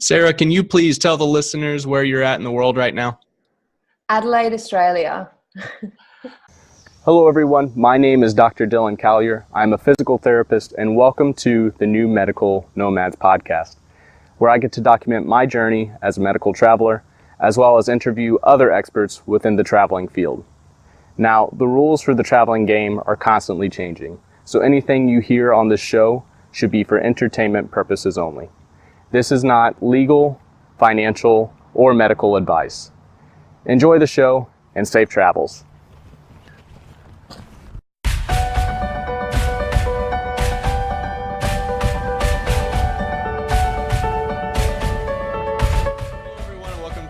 Sarah, can you please tell the listeners where you're at in the world right now? Adelaide, Australia. Hello everyone, my name is Dr. Dylan Collier. I'm a physical therapist and welcome to the New Medical Nomads podcast, where I get to document my journey as a medical traveler, as well as interview other experts within the traveling field. Now, the rules for the traveling game are constantly changing, so anything you hear on this show should be for entertainment purposes only. This is not legal, financial, or medical advice. Enjoy the show and safe travels.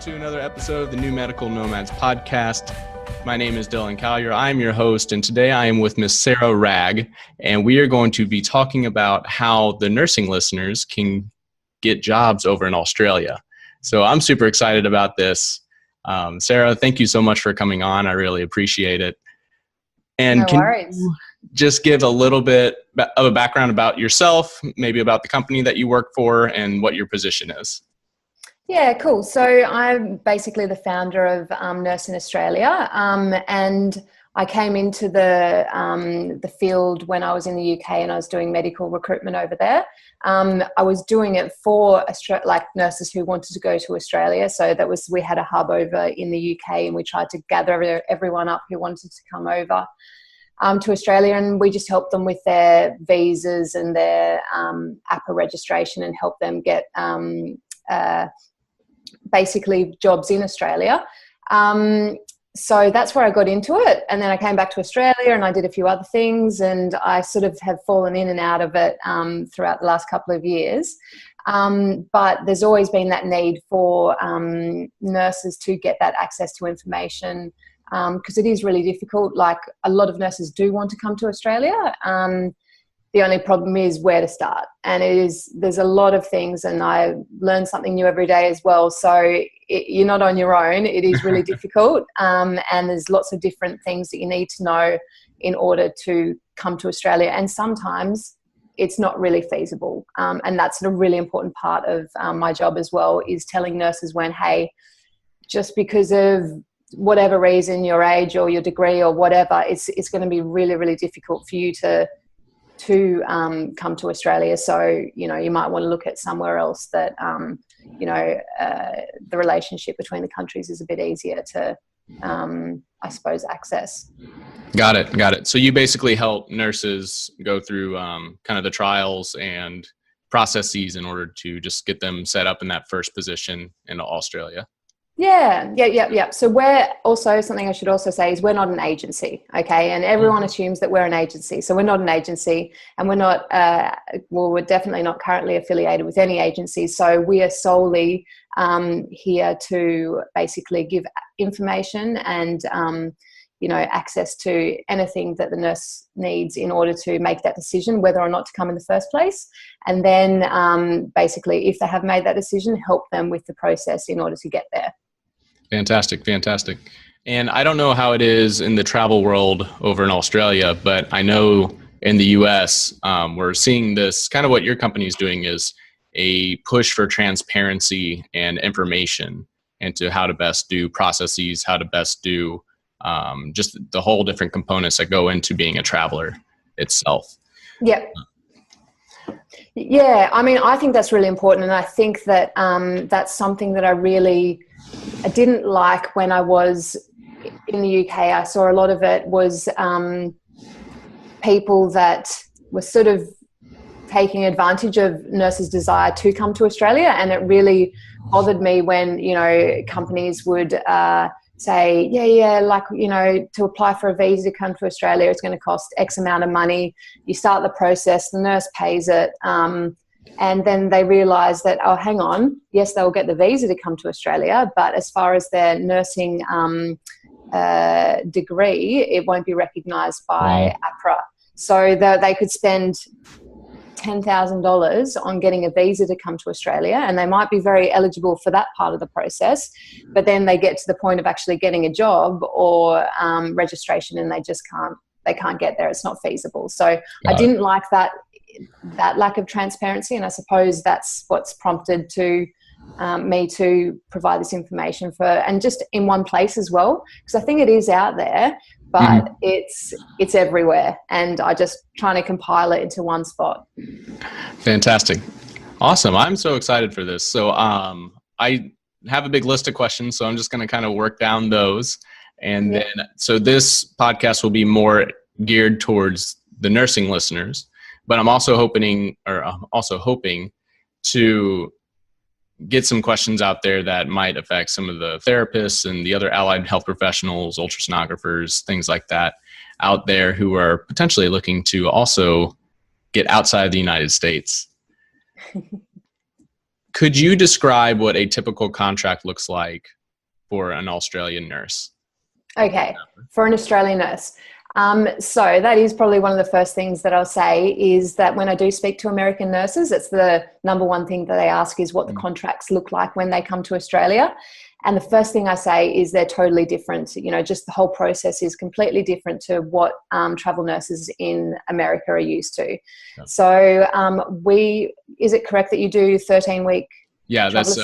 To another episode of the New Medical Nomads podcast. My name is Dylan Collier. I'm your host, and today I am with Miss Sarah Wragge, and we are going to be talking about how the nursing listeners can get jobs over in Australia. So I'm super excited about this. Sarah, thank you so much for coming on. I really appreciate it. And no worries. You just give a little bit of a background about yourself, maybe about the company that you work for and what your position is? Yeah, cool. So I'm basically the founder of Nurse in Australia, and I came into the field when I was in the UK and I was doing medical recruitment over there. I was doing it for nurses who wanted to go to Australia. So we had a hub over in the UK, and we tried to gather everyone up who wanted to come over to Australia, and we just helped them with their visas and their A.H.P.R.A registration and help them get basically jobs in Australia. So that's where I got into it. And then I came back to Australia and I did a few other things, and I sort of have fallen in and out of it throughout the last couple of years. But there's always been that need for nurses to get that access to information, because it is really difficult. Like, a lot of nurses do want to come to Australia. The only problem is where to start. And there's a lot of things, and I learn something new every day as well. So you're not on your own. It is really difficult. And there's lots of different things that you need to know in order to come to Australia. And sometimes it's not really feasible. And that's a really important part of my job as well, is telling nurses when, hey, just because of whatever reason, your age or your degree or whatever, it's going to be really, really difficult for you to come to Australia. So, you might want to look at somewhere else that, the relationship between the countries is a bit easier to, I suppose, access. Got it. So you basically help nurses go through kind of the trials and processes in order to just get them set up in that first position in Australia. Yeah. So we're also, something I should also say is we're not an agency, okay? And everyone assumes that we're an agency. So we're not an agency, and we're not, we're definitely not currently affiliated with any agency. So we are solely here to basically give information and, access to anything that the nurse needs in order to make that decision, whether or not to come in the first place. And then basically, if they have made that decision, help them with the process in order to get there. Fantastic. And I don't know how it is in the travel world over in Australia, but I know in the US, we're seeing this kind of what your company is doing is a push for transparency and information into how to best do processes, how to best do just the whole different components that go into being a traveler itself. Yeah. Yeah, I mean, I think that's really important. And I think that that's something that I didn't like when I was in the UK. I saw a lot of it was people that were sort of taking advantage of nurses' desire to come to Australia. And it really bothered me when, companies would say, to apply for a visa to come to Australia, it's going to cost X amount of money. You start the process, the nurse pays it. And then they realise that, oh, hang on, yes, they'll get the visa to come to Australia, but as far as their nursing degree, it won't be recognised by A.H.P.R.A. So they could spend $10,000 on getting a visa to come to Australia, and they might be very eligible for that part of the process, but then they get to the point of actually getting a job or registration, and they can't get there. It's not feasible. So I didn't like that lack of transparency, and I suppose that's what's prompted to me to provide this information for, and just in one place as well, because I think it is out there, but it's everywhere, and I just trying to compile it into one spot. Fantastic. Awesome. I'm so excited for this. So I have a big list of questions, so I'm just going to kind of work down those. And then, so this podcast will be more geared towards the nursing listeners, but I'm also hoping to get some questions out there that might affect some of the therapists and the other allied health professionals, ultrasonographers, things like that out there who are potentially looking to also get outside of the United States. Could you describe what a typical contract looks like for an Australian nurse? Okay, for an Australian nurse. So that is probably one of the first things that I'll say, is that when I do speak to American nurses, it's the number one thing that they ask is what the contracts look like when they come to Australia. And the first thing I say is they're totally different. You know, just the whole process is completely different to what travel nurses in America are used to. Yep. So is it correct that you do 13-week? Yeah, that's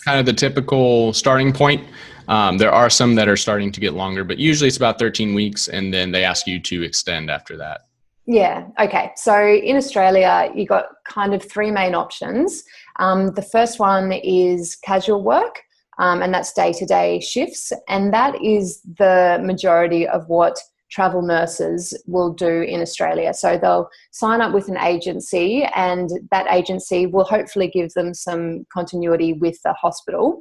kind of the typical starting point. There are some that are starting to get longer, but usually it's about 13 weeks, and then they ask you to extend after that. Yeah. Okay. So in Australia, you got kind of three main options. The first one is casual work, and that's day-to-day shifts, and that is the majority of what travel nurses will do in Australia. So they'll sign up with an agency, and that agency will hopefully give them some continuity with the hospital.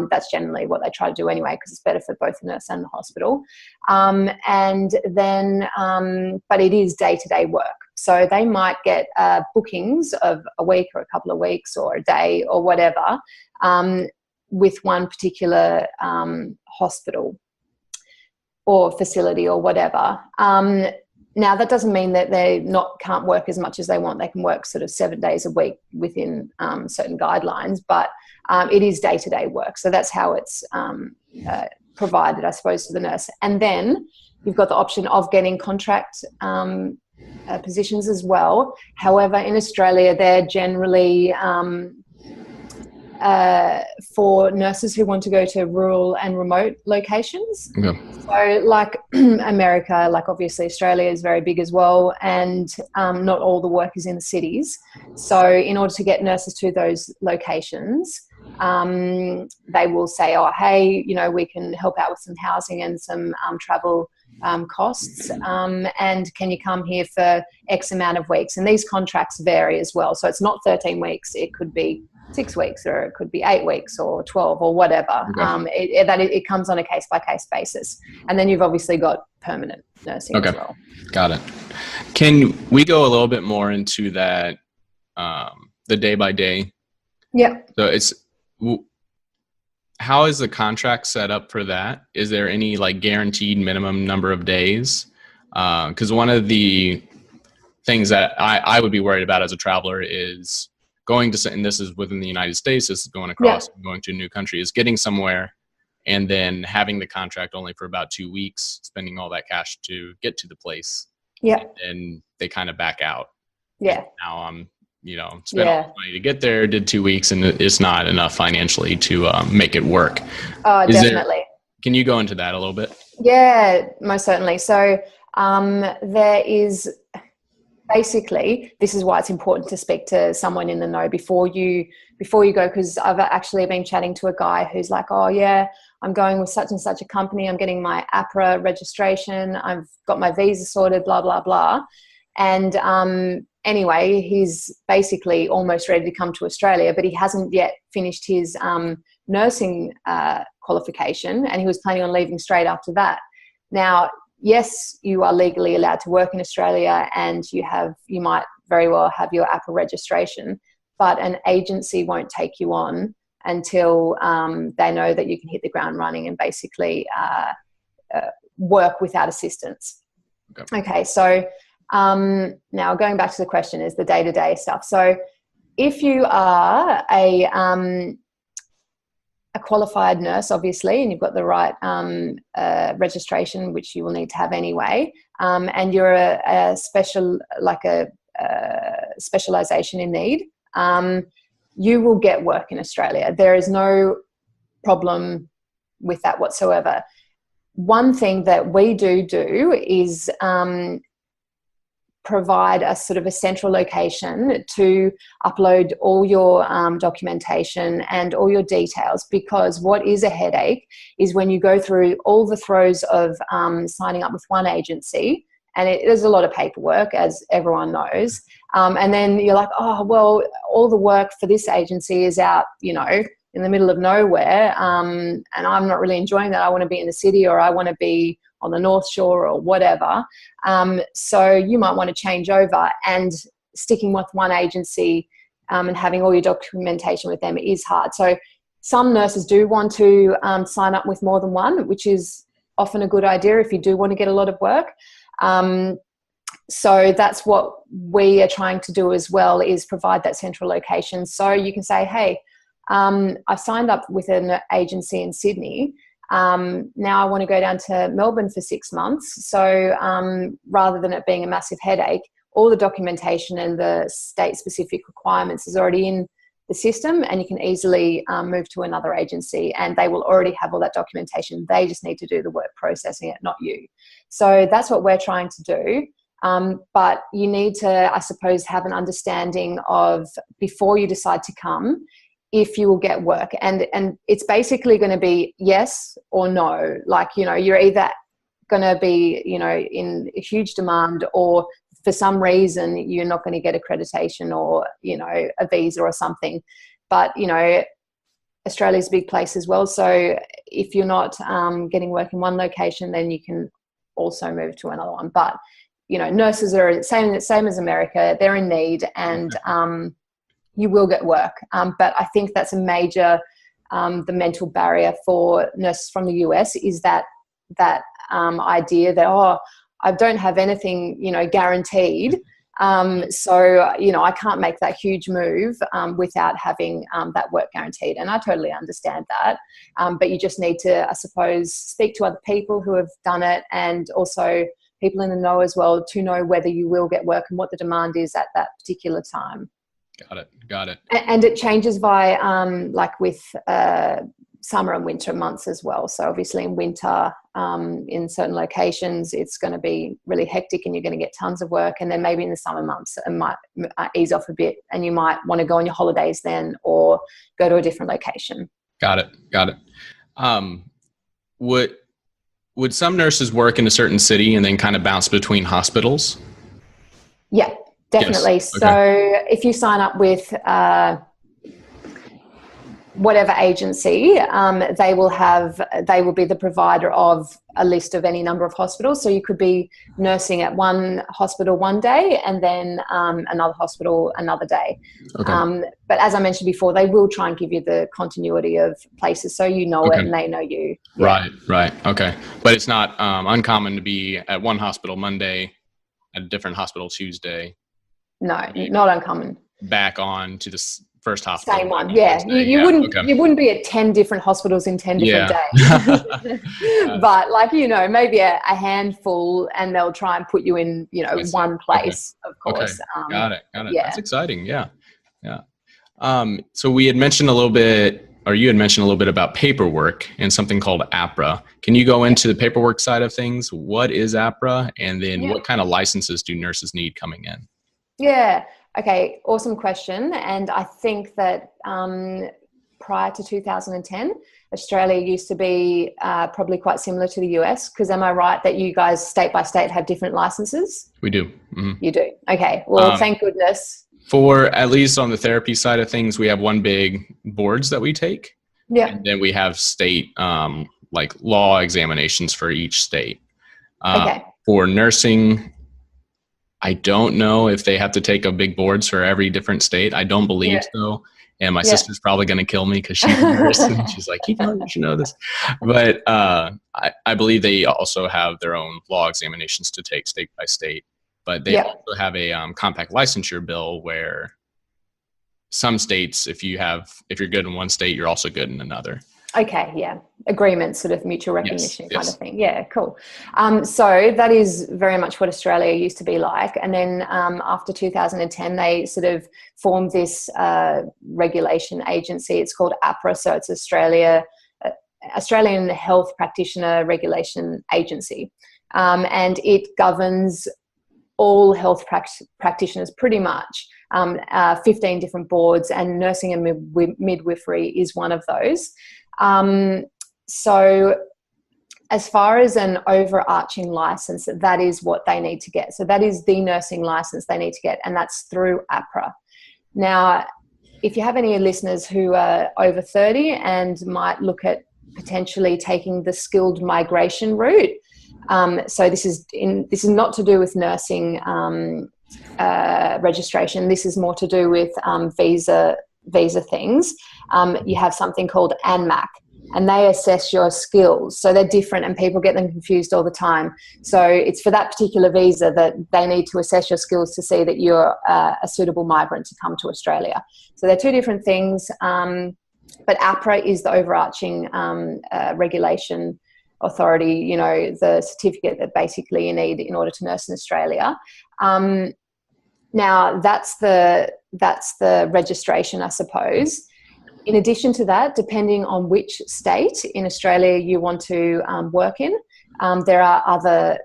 That's generally what they try to do anyway, because it's better for both the nurse and the hospital. And then, but it is day-to-day work. So they might get bookings of a week or a couple of weeks or a day or whatever with one particular hospital or facility or whatever. Now, that doesn't mean that they can't work as much as they want. They can work sort of 7 days a week within certain guidelines, but it is day-to-day work. So that's how it's provided, I suppose, to the nurse. And then you've got the option of getting contract positions as well. However, in Australia, they're generally for nurses who want to go to rural and remote locations. Okay. So like America, like obviously Australia is very big as well, and not all the work is in the cities. So in order to get nurses to those locations, they will say, oh, hey, you know, we can help out with some housing and some travel costs, and can you come here for X amount of weeks? And these contracts vary as well. So it's not 13 weeks. It could be 6 weeks, or it could be 8 weeks or 12 or whatever. Okay. It comes on a case-by-case basis. And then you've obviously got permanent nursing as well. Got it. Can we go a little bit more into that, the day-by-day? Yeah. So how is the contract set up for that? Is there any like guaranteed minimum number of days? Because one of the things that I would be worried about as a traveler is going to, and this is within the United States, this is going across, going to a new country, is getting somewhere and then having the contract only for about 2 weeks, spending all that cash to get to the place. Yeah. And they kind of back out. Yeah. And now I'm, spent all the money to get there, did 2 weeks, and it's not enough financially to make it work. Oh, definitely. Can you go into that a little bit? Yeah, most certainly. So there is... Basically, this is why it's important to speak to someone in the know before you go, because I've actually been chatting to a guy who's like, oh yeah, I'm going with such and such a company, I'm getting my A.H.P.R.A registration, I've got my visa sorted, blah, blah, blah. And anyway, he's basically almost ready to come to Australia, but he hasn't yet finished his nursing qualification, and he was planning on leaving straight after that. Now, yes, you are legally allowed to work in Australia, and you might very well have your A.H.P.R.A registration, but an agency won't take you on until they know that you can hit the ground running and basically work without assistance. Okay, so now going back to the question is the day-to-day stuff. So if you are a qualified nurse, obviously, and you've got the right registration, which you will need to have anyway, and you're a specialization in need, you will get work in Australia. There is no problem with that whatsoever. One thing that we do is provide a sort of a central location to upload all your documentation and all your details, because what is a headache is when you go through all the throes of signing up with one agency, and there's a lot of paperwork, as everyone knows, and then you're like, oh, well, all the work for this agency is out, you know, in the middle of nowhere, and I'm not really enjoying that. I want to be in the city, or I want to be on the North Shore, or whatever. So you might want to change over, and sticking with one agency and having all your documentation with them is hard. So some nurses do want to sign up with more than one, which is often a good idea if you do want to get a lot of work. So that's what we are trying to do as well, is provide that central location. So you can say, hey, I signed up with an agency in Sydney. Now I want to go down to Melbourne for 6 months. So rather than it being a massive headache, all the documentation and the state-specific requirements is already in the system, and you can easily move to another agency, and they will already have all that documentation. They just need to do the work processing it, not you. So that's what we're trying to do. But you need to, I suppose, have an understanding of, before you decide to come, if you will get work, and it's basically going to be yes or no. Like, you know, you're either going to be, you know, in huge demand, or for some reason you're not going to get accreditation, or, you know, a visa or something. But, you know, Australia's a big place as well, so if you're not getting work in one location, then you can also move to another one. But, you know, nurses are same as America. They're in need, and you will get work. But I think that's a major, the mental barrier for nurses from the US is that idea that, oh, I don't have anything, you know, guaranteed. So, you know, I can't make that huge move without having that work guaranteed. And I totally understand that. But you just need to, I suppose, speak to other people who have done it, and also people in the know as well, to know whether you will get work and what the demand is at that particular time. Got it. And it changes by like with summer and winter months as well. So obviously in winter, in certain locations, it's going to be really hectic and you're going to get tons of work. And then maybe in the summer months, it might ease off a bit, and you might want to go on your holidays then, or go to a different location. Got it. Would some nurses work in a certain city and then kind of bounce between hospitals? Yeah, definitely. Yes. Okay. So if you sign up with whatever agency, they will be the provider of a list of any number of hospitals. So you could be nursing at one hospital one day, and then another hospital another day. Okay. But as I mentioned before, they will try and give you the continuity of places, so you know it and they know you. Yeah. Right. Okay. But it's not uncommon to be at one hospital Monday, at a different hospital Tuesday. No, not uncommon. Back on to this first hospital. Same one, yeah. You wouldn't be at 10 different hospitals in 10 different days. But like, you know, maybe a handful, and they'll try and put you in, you know, one place, of course. Okay. Got it. Yeah. That's exciting. Yeah. So we had mentioned a little bit, or you had mentioned a little bit about paperwork and something called A.H.P.R.A. Can you go into the paperwork side of things? What is A.H.P.R.A, and then what kind of licenses do nurses need coming in? Yeah. Okay. Awesome question. And I think that prior to 2010, Australia used to be probably quite similar to the US, because am I right that you guys state by state have different licenses? We do. Mm-hmm. You do. Okay. Well, thank goodness. For at least on the therapy side of things, we have one big boards that we take. Yeah. And then we have state like law examinations for each state. For nursing, I don't know if they have to take a big boards for every different state. I don't believe so. And my sister's probably going to kill me because she's a nurse and she's like, you should know this. But I believe they also have their own law examinations to take state by state. But they also have a compact licensure bill where some states, if you're good in one state, you're also good in another. Okay, yeah. Agreement, sort of mutual recognition kind Yes. of thing. Yeah, cool. So that is very much what Australia used to be like. And then after 2010, they sort of formed this regulation agency. It's called A.H.P.R.A. So it's Australian Health Practitioner Regulation Agency. And it governs all health practitioners pretty much. 15 different boards, and nursing and midwifery is one of those. So as far as an overarching license, that is what they need to get. So that is the nursing license they need to get, and that's through A.H.P.R.A. Now, if you have any listeners who are over 30 and might look at potentially taking the skilled migration route, so this is not to do with nursing registration. This is more to do with visa things. You have something called ANMAC, and they assess your skills. So they're different, and people get them confused all the time. So it's for that particular visa that they need to assess your skills to see that you're a suitable migrant to come to Australia. So they're two different things. But A.H.P.R.A. is the overarching regulation authority, you know, the certificate that basically you need in order to nurse in Australia. Now that's the registration, I suppose. In addition to that, depending on which state in Australia you want to work in, there are other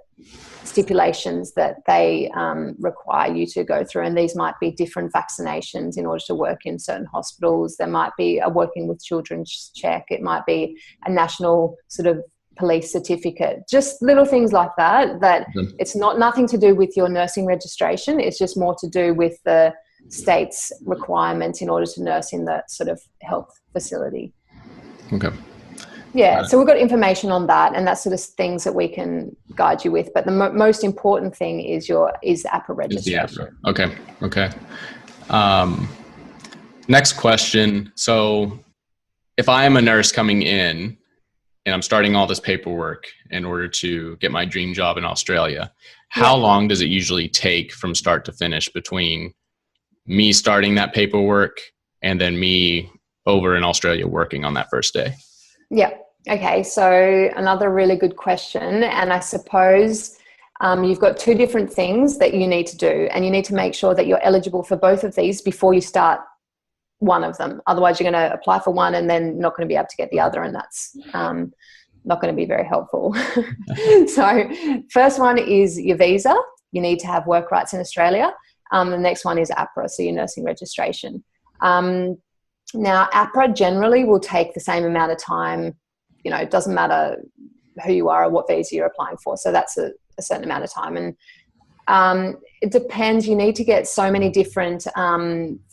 stipulations that they require you to go through, and these might be different vaccinations in order to work in certain hospitals. There might be a working with children's check. It might be a national sort of police certificate, just little things like that, it's nothing to do with your nursing registration. It's just more to do with the state's requirements in order to nurse in that sort of health facility. Okay. Yeah, so we've got information on that, and that's sort of things that we can guide you with. But the most important thing is the A.H.P.R.A. registration. Okay. Next question. So if I am a nurse coming in and I'm starting all this paperwork in order to get my dream job in Australia, how long does it usually take from start to finish between me starting that paperwork and then me over in Australia working on that first day? Yeah. Okay. So another really good question. And I suppose you've got two different things that you need to do, and you need to make sure that you're eligible for both of these before you start one of them. Otherwise, you're going to apply for one and then not going to be able to get the other, and that's not going to be very helpful. So first one is your visa. You need to have work rights in Australia. The next one is A.H.P.R.A, so your nursing registration. Now, A.H.P.R.A generally will take the same amount of time. You know, it doesn't matter who you are or what visa you're applying for. So that's a certain amount of time. And it depends. You need to get so many different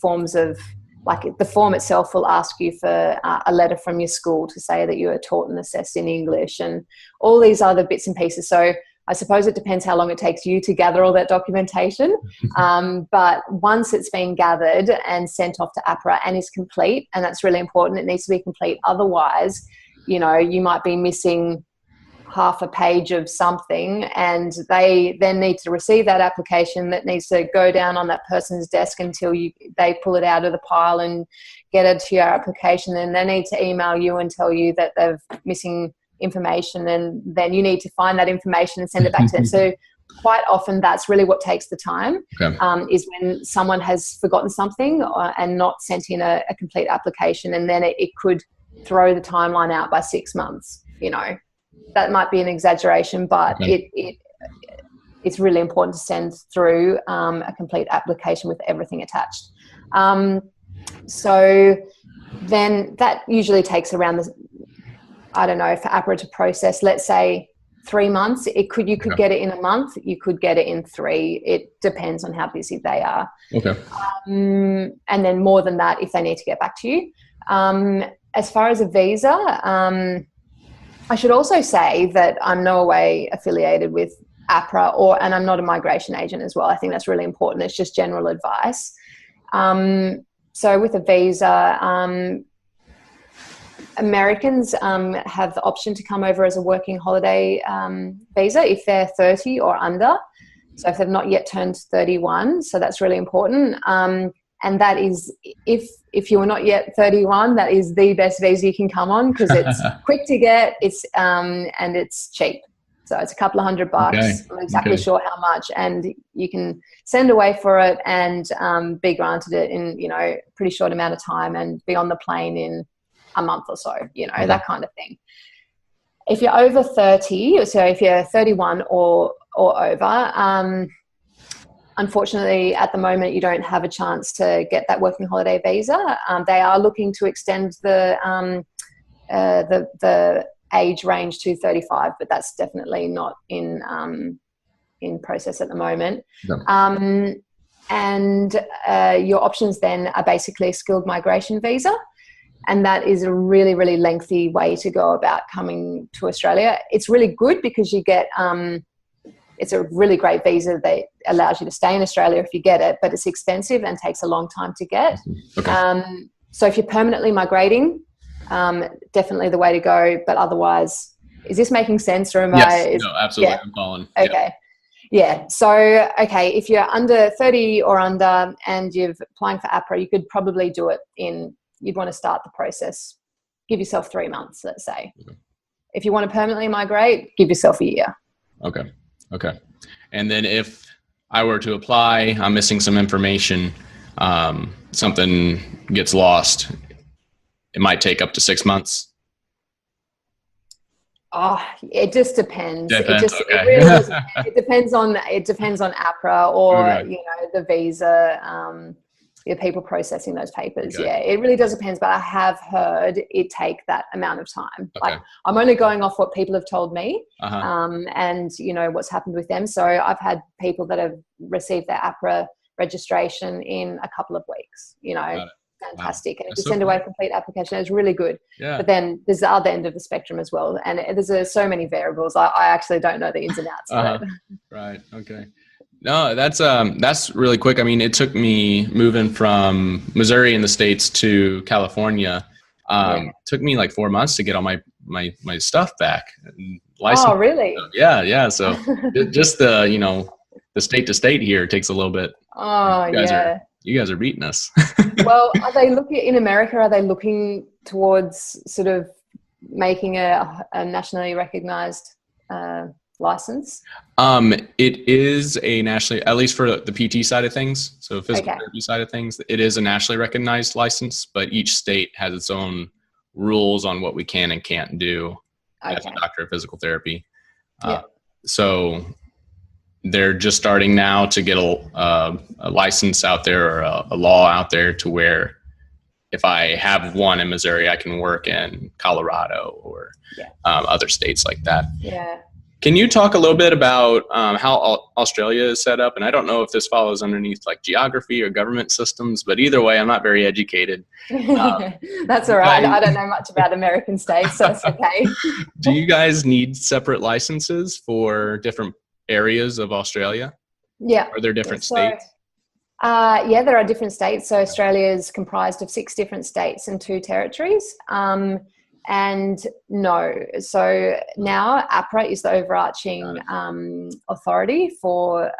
forms of, like the form itself will ask you for a letter from your school to say that you are taught and assessed in English and all these other bits and pieces. So I suppose it depends how long it takes you to gather all that documentation. But once it's been gathered and sent off to A.H.P.R.A and is complete, and that's really important, it needs to be complete. Otherwise, you know, you might be missing half a page of something, and they then need to receive that application that needs to go down on that person's desk until they pull it out of the pile and get it to your application. And they need to email you and tell you that they're missing information, and then you need to find that information and send it back to them. So quite often that's really what takes the time. Is when someone has forgotten something and not sent in a complete application, and then it could throw the timeline out by 6 months. You know, that might be an exaggeration, but it's really important to send through a complete application with everything attached. So then that usually takes around I don't know, for A.H.P.R.A to process, let's say 3 months. You could get it in a month. You could get it in 3. It depends on how busy they are. And then more than that if they need to get back to you. As far as a visa, I should also say that I'm no way affiliated with A.H.P.R.A and I'm not a migration agent as well. I think that's really important. It's just general advice. So with a visa, Americans have the option to come over as a working holiday visa if they're 30 or under. So if they've not yet turned 31, so that's really important. And that is, if you are not yet 31, that is the best visa you can come on, because it's quick to get, and it's cheap. So it's a couple of $100. Okay. I'm not exactly sure how much, and you can send away for it and be granted it in, pretty short amount of time, and be on the plane in a month or so, that kind of thing. If you're over 30, so if you're 31 or over, unfortunately, at the moment, you don't have a chance to get that working holiday visa. They are looking to extend the age range to 35, but that's definitely not in process at the moment. No. And your options then are basically a skilled migration visa. And that is a really, really lengthy way to go about coming to Australia. It's really good because you get, it's a really great visa that allows you to stay in Australia if you get it, but it's expensive and takes a long time to get. Okay. So if you're permanently migrating, definitely the way to go. But otherwise, is this making sense? Or No, absolutely. Yeah. I'm following. Okay. Yeah. So, okay, if you're under 30 or under and you're applying for A.H.P.R.A, you could probably do it you'd want to start the process. Give yourself 3 months, let's say. Okay. If you want to permanently migrate, give yourself a year. Okay. Okay. And then if I were to apply, I'm missing some information, something gets lost, it might take up to 6 months. Oh, it just depends. Okay. It really does. It depends on A.H.P.R.A or the visa, the people processing those papers. Okay. Yeah, it really does depend. But I have heard it take that amount of time. Okay. Like, I'm only going off what people have told me, Uh-huh. and what's happened with them. So I've had people that have received their A.H.P.R.A registration in a couple of weeks. Fantastic. Wow. And if you send away a complete application, it's really good. Yeah. But then there's the other end of the spectrum as well. And there's so many variables. I actually don't know the ins and outs of it. Right. Okay. No, that's really quick. I mean, it took me moving from Missouri in the States to California. Took me like 4 months to get all my stuff back. License. Oh, really? Yeah. Yeah. So just the state to state here takes a little bit. Oh, You guys are beating us. Well, are they looking in America? Are they looking towards sort of making a nationally recognized license? It is a nationally, at least for the PT side of things, so physical therapy side of things, it is a nationally recognized license, but each state has its own rules on what we can and can't do as a doctor of physical therapy. So they're just starting now to get a license out there, or a law out there, to where if I have one in Missouri, I can work in Colorado or other states like that. Yeah. Can you talk a little bit about how Australia is set up? And I don't know if this follows underneath like geography or government systems, but either way, I'm not very educated. That's all right. I don't know much about American states, so it's okay. Do you guys need separate licenses for different areas of Australia? Yeah. Are there different states? Yeah, there are different states. So Australia is comprised of 6 different states and 2 territories. And no, so now A.H.P.R.A is the overarching authority for,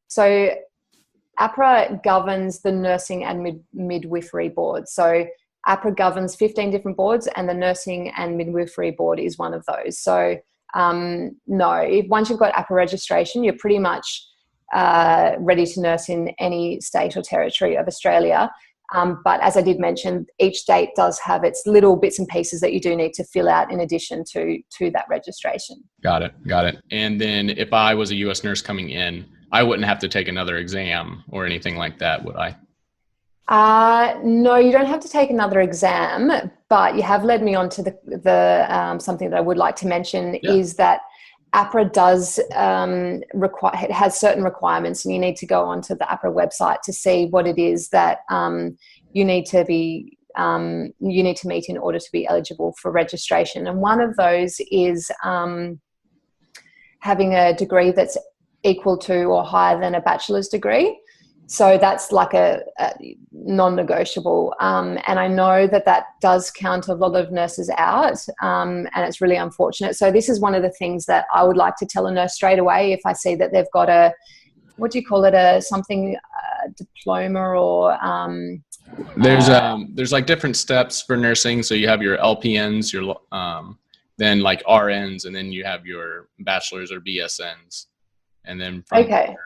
so A.H.P.R.A governs the nursing and midwifery board. So A.H.P.R.A governs 15 different boards, and the nursing and midwifery board is one of those. So no, once you've got A.H.P.R.A registration, you're pretty much ready to nurse in any state or territory of Australia. But as I did mention, each state does have its little bits and pieces that you do need to fill out in addition to that registration. Got it. And then if I was a U.S. nurse coming in, I wouldn't have to take another exam or anything like that, would I? No, you don't have to take another exam, but you have led me on to the something that I would like to mention is that A.H.P.R.A does it has certain requirements, and you need to go onto the A.H.P.R.A website to see what it is that you need to meet in order to be eligible for registration. And one of those is having a degree that's equal to or higher than a bachelor's degree. So that's like a non-negotiable. And I know that does count a lot of nurses out, and it's really unfortunate. So this is one of the things that I would like to tell a nurse straight away if I see that they've got what do you call it? Something diploma or there's like different steps for nursing. So you have your LPNs, your then like RNs, and then you have your bachelors or BSNs, and then from okay. there,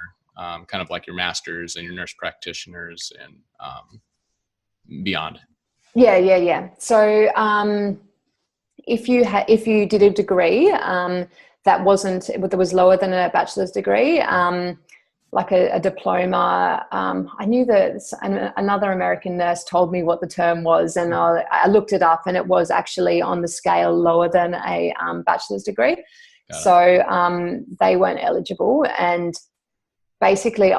kind of like your masters and your nurse practitioners and beyond. Yeah. So if you did a degree that was lower than a bachelor's degree, like a diploma, I knew that another American nurse told me what the term was, and I looked it up, and it was actually on the scale lower than a bachelor's degree. So they weren't eligible, and basically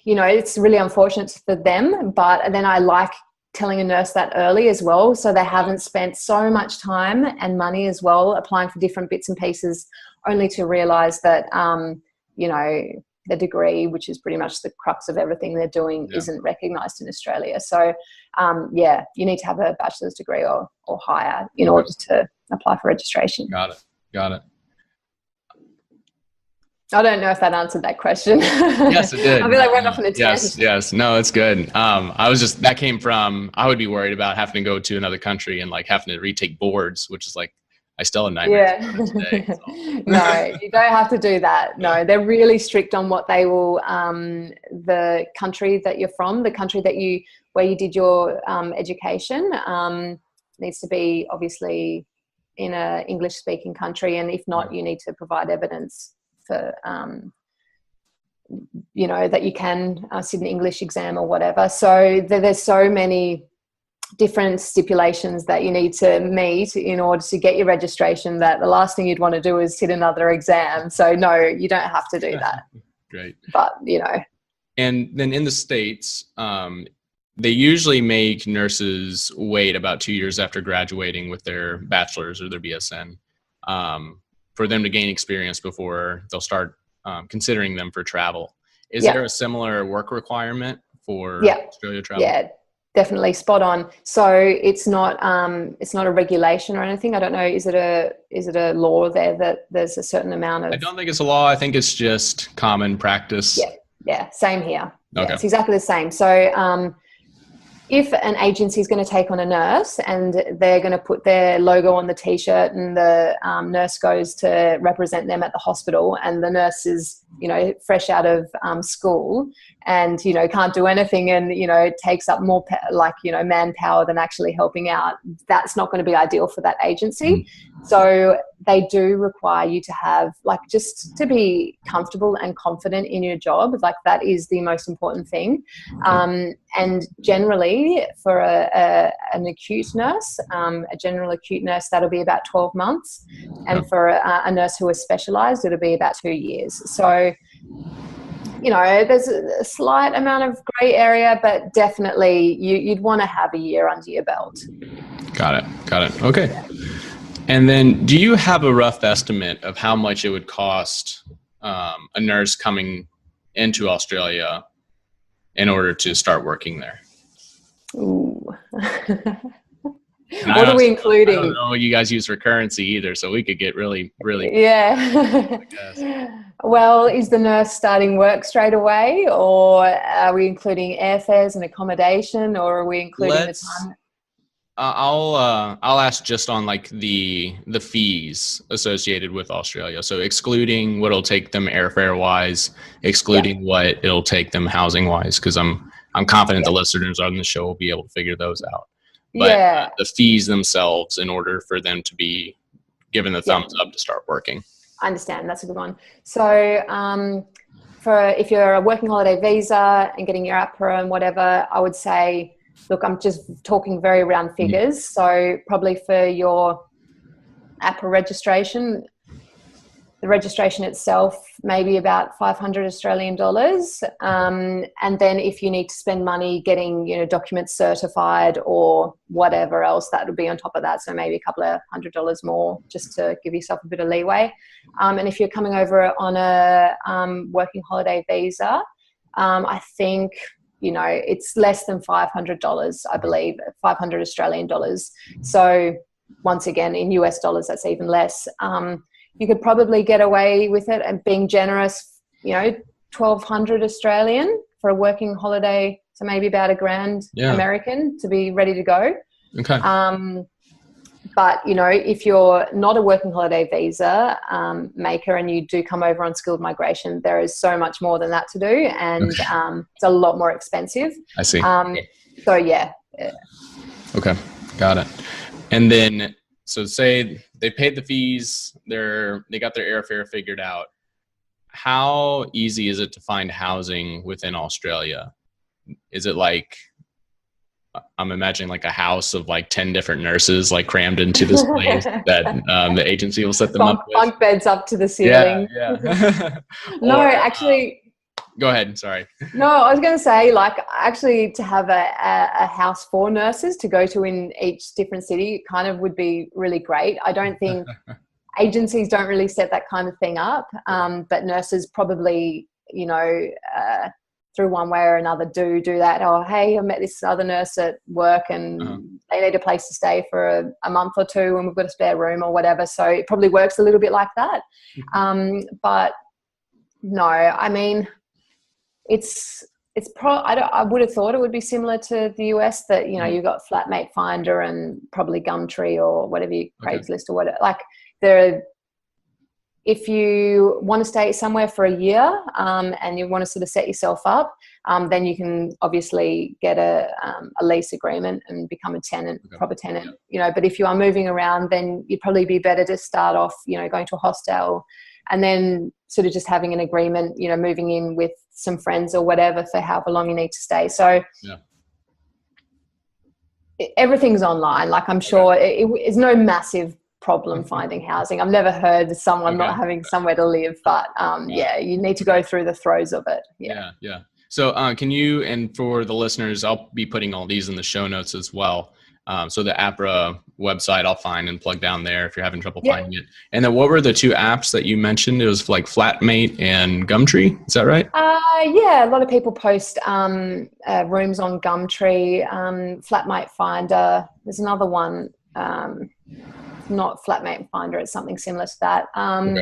it's really unfortunate for them, but then I like telling a nurse that early as well, so they haven't spent so much time and money as well applying for different bits and pieces, only to realize that the degree, which is pretty much the crux of everything they're doing, isn't recognized in Australia. So you need to have a bachelor's degree or higher in order to apply for registration. Got it. I don't know if that answered that question. Yes, it did. I feel like I went off on a tangent. Yes. No, it's good. That came from, I would be worried about having to go to another country and like having to retake boards, which is like, I still have nightmares about it today. So. No, you don't have to do that. No, they're really strict on what they will, the country that you're from, the country where you did your education, needs to be obviously in a English speaking country. And if not, you need to provide evidence for that you can sit an English exam or whatever. So there's so many different stipulations that you need to meet in order to get your registration, that the last thing you'd want to do is sit another exam. So no, you don't have to do that. Great. But and then in the States, they usually make nurses wait about 2 years after graduating with their bachelor's or their BSN for them to gain experience before they'll start considering them for travel. Is there a similar work requirement for Australia travel? Yeah, definitely, spot on. So it's not a regulation or anything. I don't know. Is it a law there that there's a certain amount of? I don't think it's a law. I think it's just common practice. Yeah, same here. Okay. Yeah, it's exactly the same. So if an agency is going to take on a nurse and they're going to put their logo on the T-shirt, and the nurse goes to represent them at the hospital, and the nurse is, fresh out of school and, can't do anything, and, takes up more manpower than actually helping out, that's not going to be ideal for that agency. So they do require you to have, just to be comfortable and confident in your job. That is the most important thing. And generally for an acute nurse, a general acute nurse, that'll be about 12 months. And for a nurse who is specialized, it'll be about 2 years. So, there's a slight amount of gray area, but definitely you'd want to have a year under your belt. Got it. Okay. Yeah. And then do you have a rough estimate of how much it would cost a nurse coming into Australia in order to start working there? Ooh. What are we including? I don't know what you guys use for currency either, so we could get really. Yeah. Well, is the nurse starting work straight away, or are we including airfares and accommodation, or are we including the time? I'll ask just on the fees associated with Australia. So excluding what it'll take them airfare wise, excluding what it'll take them housing wise, because I'm confident the listeners on the show will be able to figure those out. But the fees themselves, in order for them to be given the thumbs up to start working. I understand. That's a good one. So if you're a working holiday visa and getting your A.H.P.R.A and whatever, I would say, look, I'm just talking very round figures. So probably for your A.H.P.R.A registration, the registration itself, maybe about 500 Australian dollars. And then if you need to spend money getting, documents certified or whatever else, that would be on top of that. So maybe a couple of $100 more, just to give yourself a bit of leeway. And if you're coming over on a working holiday visa, I think, it's less than $500, I believe, 500 Australian dollars. So once again, in US dollars, that's even less. you could probably get away with it and being generous, 1,200 Australian for a working holiday. So maybe about $1,000 American to be ready to go. Okay. But, if you're not a working holiday visa maker and you do come over on skilled migration, there is so much more than that to do. And it's a lot more expensive. I see. So, yeah. Okay. Got it. And then, so say they paid the fees, they got their airfare figured out. How easy is it to find housing within Australia? Is it like, I'm imagining like a house of like 10 different nurses like crammed into this place that the agency will set them up with? Bunk beds up to the ceiling. Yeah. No, actually. Go ahead. Sorry. No, I was going to say, like, actually to have a house for nurses to go to in each different city kind of would be really great. I don't think agencies don't really set that kind of thing up, but nurses probably, through one way or another do that. Oh, hey, I met this other nurse at work and they need a place to stay for a month or two and we've got a spare room or whatever. So it probably works a little bit like that. But no, I mean, I would have thought it would be similar to the US that, you've got Flatmate Finder and probably Gumtree or whatever, Craigslist or whatever. Like if you want to stay somewhere for a year and you want to sort of set yourself up, then you can obviously get a lease agreement and become a tenant, proper tenant, but if you are moving around, then you'd probably be better to start off, going to a hostel and then sort of just having an agreement, moving in with some friends or whatever for however long you need to stay. So everything's online. Like I'm sure it's no massive problem finding housing. I've never heard of someone not having somewhere to live, but you need to go through the throes of it. Yeah. So can you, and for the listeners, I'll be putting all these in the show notes as well. So the A.H.P.R.A website I'll find and plug down there if you're having trouble finding it. And then what were the two apps that you mentioned? It was like Flatmate and Gumtree. Is that right? A lot of people post rooms on Gumtree, Flatmate Finder. There's another one, not Flatmate Finder, it's something similar to that. And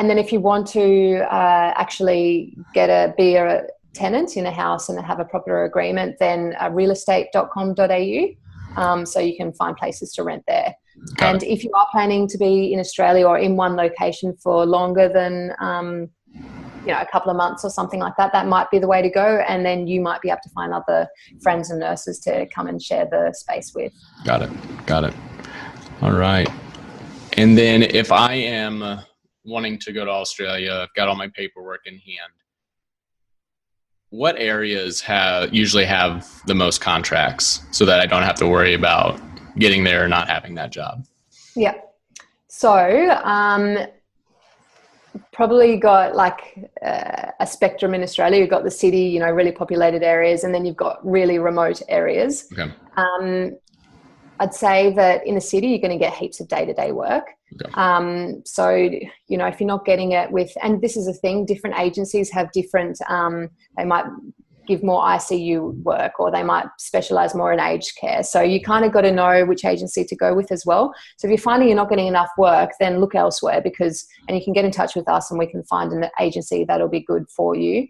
then if you want to actually be a tenant in a house and have a proper agreement, then realestate.com.au. So you can find places to rent there. And if you are planning to be in Australia or in one location for longer than a couple of months or something like that, that might be the way to go. And then you might be able to find other friends and nurses to come and share the space with. Got it. All right. And then if I am wanting to go to Australia, I've got all my paperwork in hand, what areas usually have the most contracts so that I don't have to worry about getting there or not having that job? Yeah. So probably got like a spectrum in Australia. You've got the city, really populated areas, and then you've got really remote areas. Okay. I'd say that in the city, you're going to get heaps of day-to-day work. Okay. So, if you're not getting it and this is a thing, different agencies have different, they might give more ICU work or they might specialize more in aged care. So you kind of got to know which agency to go with as well. So if you're finding you're not getting enough work, then look elsewhere and you can get in touch with us and we can find an agency that'll be good for you,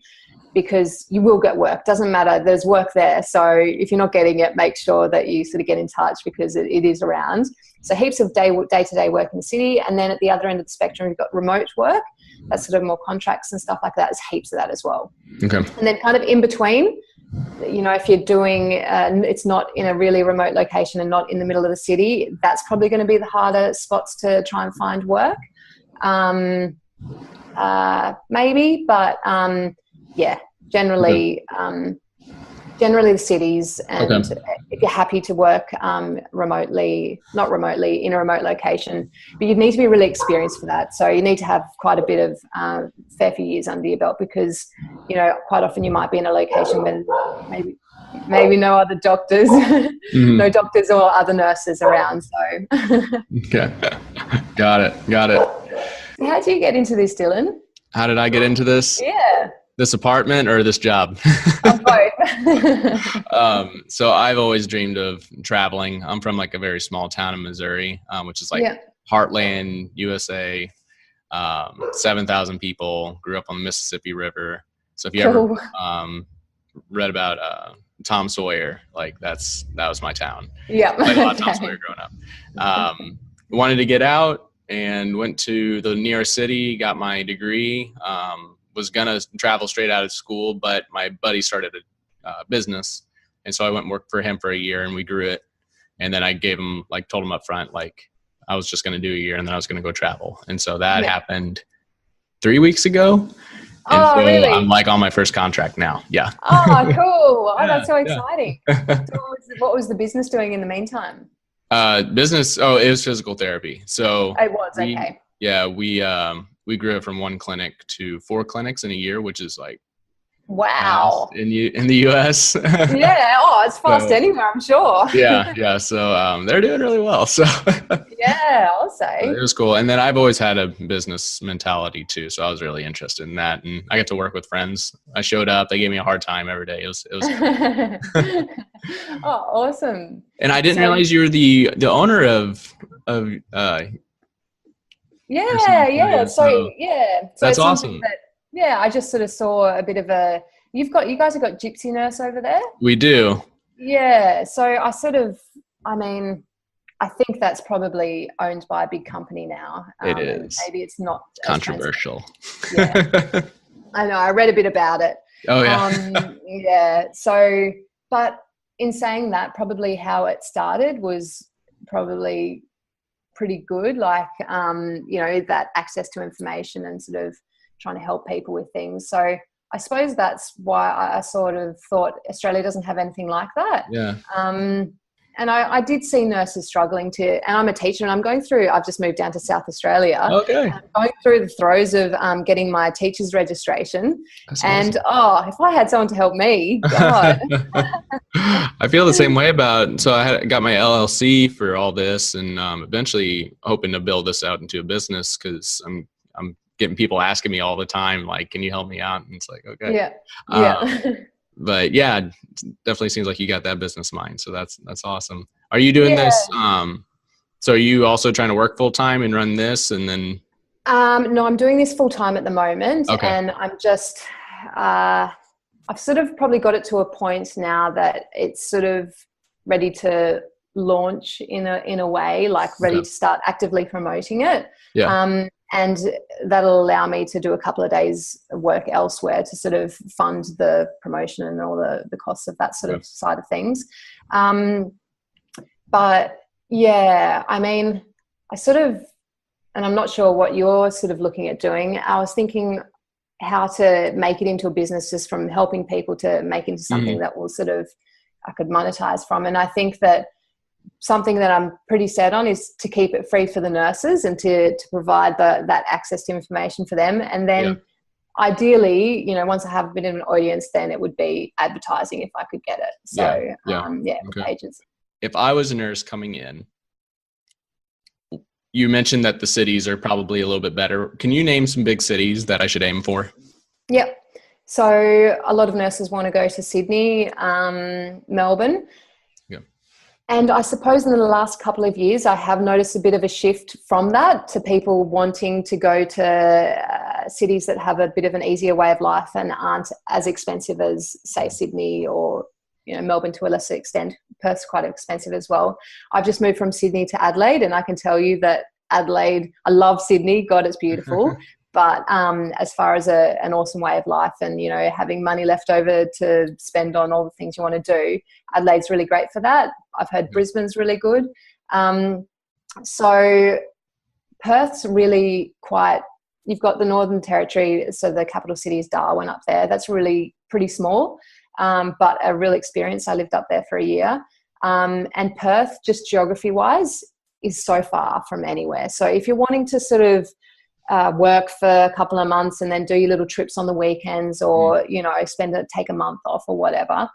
because you will get work. Doesn't matter. There's work there. So if you're not getting it, make sure that you sort of get in touch because it is around. So heaps of day-to-day work in the city. And then at the other end of the spectrum, you've got remote work. That's sort of more contracts and stuff like that. There's heaps of that as well. Okay. And then kind of in between, if you're doing, it's not in a really remote location and not in the middle of the city, that's probably going to be the harder spots to try and find work. Maybe, but generally the cities, and if you're happy to work not remotely in a remote location, but you need to be really experienced for that. So you need to have quite a bit of fair few years under your belt, because quite often you might be in a location when maybe no other doctors, no doctors or other nurses around. So okay. Got it. So how did you get into this, Dylan? How did I get into this? Yeah. This apartment or this job? Both. So I've always dreamed of traveling. I'm from like a very small town in Missouri, which is like Heartland, USA, 7,000 people, grew up on the Mississippi River. So if you ever Cool. read about Tom Sawyer, like that was my town. Yeah. Played a lot of Tom Okay. Sawyer growing up. Wanted to get out and went to the nearest city, got my degree. Was gonna travel straight out of school, but my buddy started a business, and so I went and worked for him for a year, and we grew it. And then I told him up front, like I was just gonna do a year, and then I was gonna go travel. And so that happened 3 weeks ago. And Oh, so really? I'm like on my first contract now. Yeah. Oh, cool. Oh, that's so Yeah. exciting. So what was the business doing in the meantime? Business. Oh, it was physical therapy. So It was, okay. Yeah, we grew it from 1 clinic to 4 clinics in a year, which is like Wow. fast in the US. Yeah. Oh, it's fast So, anywhere, I'm sure. yeah. So they're doing really well. So Yeah, I'll say. it was cool. And then I've always had a business mentality too, so I was really interested in that. And I get to work with friends. I showed up; they gave me a hard time every day. It was Oh, awesome. And I didn't So- realize you were the owner of Yeah. So So So that's it's something awesome. that, I just sort of saw a bit of a. You guys have got Gypsy Nurse over there. We do. Yeah. So I think that's probably owned by a big company now. It is. Maybe it's not as Controversial. Yeah. I know. I read a bit about it. Oh yeah. Yeah. So, but in saying that, probably how it started was probably pretty good. Like, that access to information and sort of trying to help people with things. So I suppose that's why I sort of thought Australia doesn't have anything like that. Yeah. And I did see nurses struggling and I'm a teacher and I've just moved down to South Australia. Okay. I'm going through the throes of getting my teacher's registration. That's and awesome. if I had someone to help me, God. I feel the same way so I got my LLC for all this, and eventually hoping to build this out into a business, because I'm getting people asking me all the time, like, can you help me out? And it's like, okay. Yeah. But yeah, it definitely seems like you got that business mind. So that's awesome. Are you doing this? So are you also trying to work full time and run this and then? No, I'm doing this full time at the moment. Okay. And I'm just, I've sort of probably got it to a point now that it's sort of ready to launch in a way, like ready to start actively promoting it. Yeah. And that'll allow me to do a couple of days of work elsewhere to sort of fund the promotion and all the costs of that sort of side of things. But yeah, I sort of, and I'm not sure what you're sort of looking at doing. I was thinking how to make it into a business, just from helping people to make into something that will sort of, I could monetize from. And I think that something that I'm pretty set on is to keep it free for the nurses and to provide that access to information for them. And then ideally, once I have a bit of an audience, then it would be advertising if I could get it. So with agency. If I was a nurse coming in, you mentioned that the cities are probably a little bit better. Can you name some big cities that I should aim for? Yep. So a lot of nurses want to go to Sydney, Melbourne. And I suppose in the last couple of years, I have noticed a bit of a shift from that to people wanting to go to cities that have a bit of an easier way of life and aren't as expensive as, say, Sydney or, Melbourne to a lesser extent. Perth's quite expensive as well. I've just moved from Sydney to Adelaide, and I can tell you that Adelaide, I love Sydney. God, it's beautiful. But as far as an awesome way of life and, having money left over to spend on all the things you want to do, Adelaide's really great for that. I've heard Brisbane's really good. So Perth's really you've got the Northern Territory, so the capital city is Darwin up there. That's really pretty small, but a real experience. I lived up there for a year. And Perth, just geography-wise, is so far from anywhere. So if you're wanting to sort of work for a couple of months and then do your little trips on the weekends or, take a month off or whatever,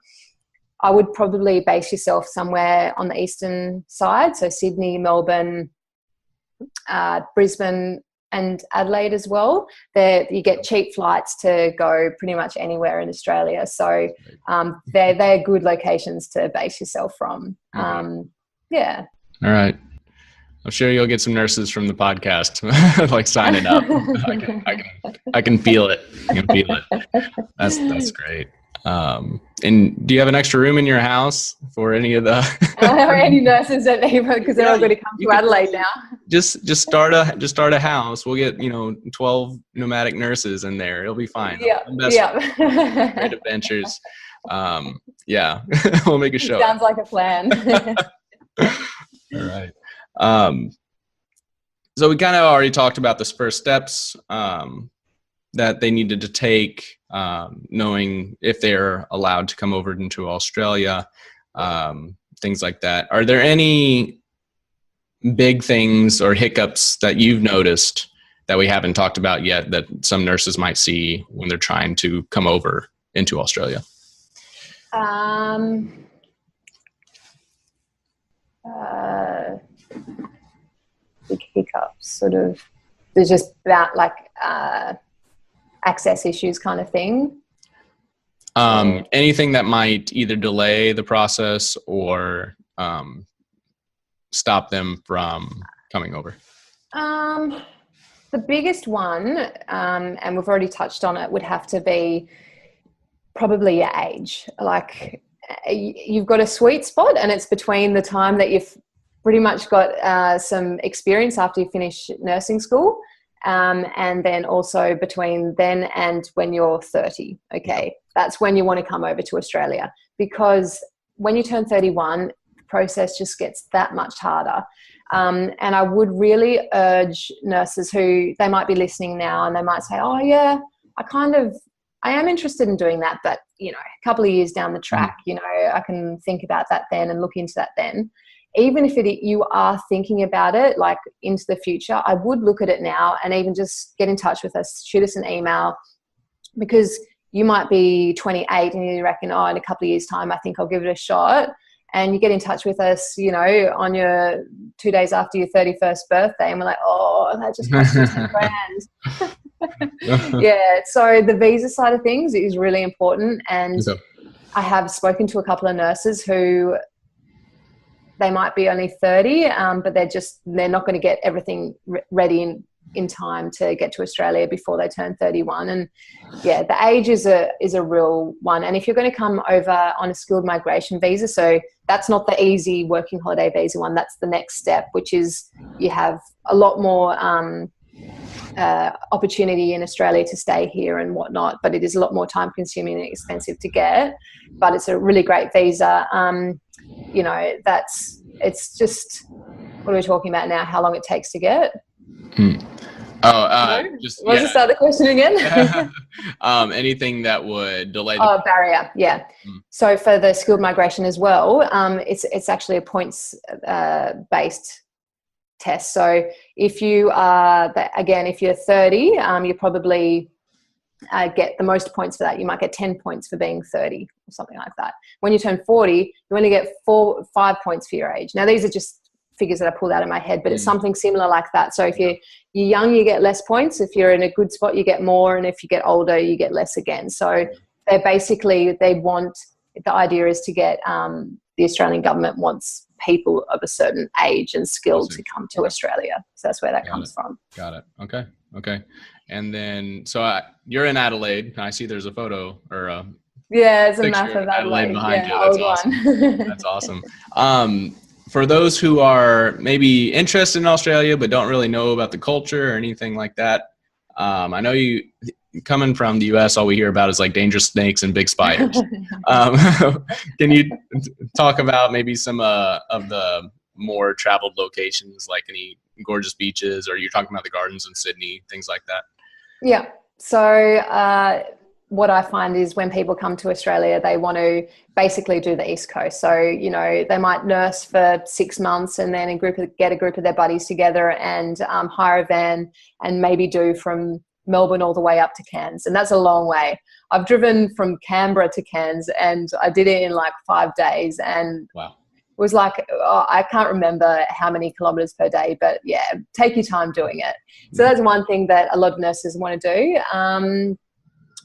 I would probably base yourself somewhere on the eastern side. So Sydney, Melbourne, Brisbane and Adelaide as well. There you get cheap flights to go pretty much anywhere in Australia. So they're good locations to base yourself from. Yeah. All right. I'm sure you'll get some nurses from the podcast like signing up. I can feel it. I can feel it. That's great. And do you have an extra room in your house for any of the any nurses that they, because they're all going to come to Adelaide now. Just start a house. We'll get 12 nomadic nurses in there. It'll be fine. Yeah. Great adventures. Yeah, we'll make a show. Sounds like a plan. All right. So we kind of already talked about the first steps that they needed to take, knowing if they're allowed to come over into Australia, things like that. Are there any big things or hiccups that you've noticed that we haven't talked about yet that some nurses might see when they're trying to come over into Australia? Big hiccups, sort of. There's just about like access issues kind of thing. Anything that might either delay the process or stop them from coming over? The biggest one, and we've already touched on it, would have to be probably your age. Like, you've got a sweet spot, and it's between the time that you've pretty much got some experience after you finish nursing school, and then also between then and when you're 30. Okay, that's when you want to come over to Australia, because when you turn 31, the process just gets that much harder. And I would really urge nurses who, they might be listening now and they might say, oh yeah, I am interested in doing that, but a couple of years down the track, I can think about that then and look into that then. Even if you are thinking about it, like into the future, I would look at it now and even just get in touch with us, shoot us an email, because you might be 28 and you reckon, oh, in a couple of years' time, I think I'll give it a shot. And you get in touch with us, on your 2 days after your 31st birthday, and we're like, oh, that just cost you 10 grand. Yeah, so the visa side of things is really important. And I have spoken to a couple of nurses who, they might be only 30, but they're not going to get everything ready in time to get to Australia before they turn 31. And yeah, the age is a real one. And if you're going to come over on a skilled migration visa, so that's not the easy working holiday visa one, that's the next step, which is you have a lot more opportunity in Australia to stay here and whatnot, but it is a lot more time consuming and expensive to get, but it's a really great visa. It's just, what are we talking about now? How long it takes to get? What's the start of the question again? Anything that would delay the barrier. Yeah. So for the skilled migration as well, it's actually a points based test. So if you are, if you're 30, you probably get the most points for that. You might get 10 points for being 30 or something like that. When you turn 40, you only get 5 points for your age. Now, these are just figures that I pulled out of my head, but it's something similar like that. So if you're young, you get less points. If you're in a good spot, you get more. And if you get older, you get less again. So the idea is to get, the Australian government wants people of a certain age and skill to come to Australia. So that's where that comes from. Got it. Okay. And then, so you're in Adelaide. I see there's a photo or a it's a map of Adelaide behind you. That's awesome. That's awesome. For those who are maybe interested in Australia but don't really know about the culture or anything like that, I know you, coming from the US, all we hear about is like dangerous snakes and big spiders. Can you talk about maybe some of the more traveled locations, like any gorgeous beaches, or you're talking about the gardens in Sydney, things like that? Yeah. So what I find is when people come to Australia, they want to basically do the East Coast. So, they might nurse for 6 months and then get a group of their buddies together and hire a van and maybe do from Melbourne all the way up to Cairns. And that's a long way. I've driven from Canberra to Cairns and I did it in like 5 days. And wow. It was like, I can't remember how many kilometers per day, but yeah, take your time doing it. So that's one thing that a lot of nurses want to do.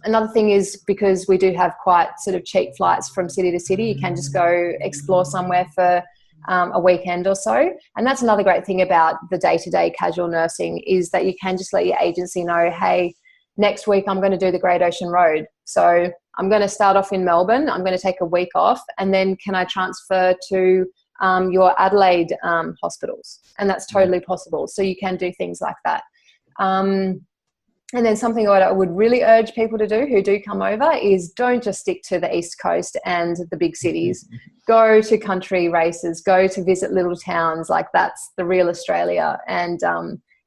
Another thing is, because we do have quite sort of cheap flights from city to city, you can just go explore somewhere for a weekend or so. And that's another great thing about the day-to-day casual nursing, is that you can just let your agency know, hey, next week I'm going to do the Great Ocean Road. So I'm going to start off in Melbourne. I'm going to take a week off, and then can I transfer to your Adelaide hospitals? And that's totally possible. So you can do things like that. And then something that I would really urge people to do who do come over is don't just stick to the East Coast and the big cities. Go to country races, go to visit little towns. Like, that's the real Australia. And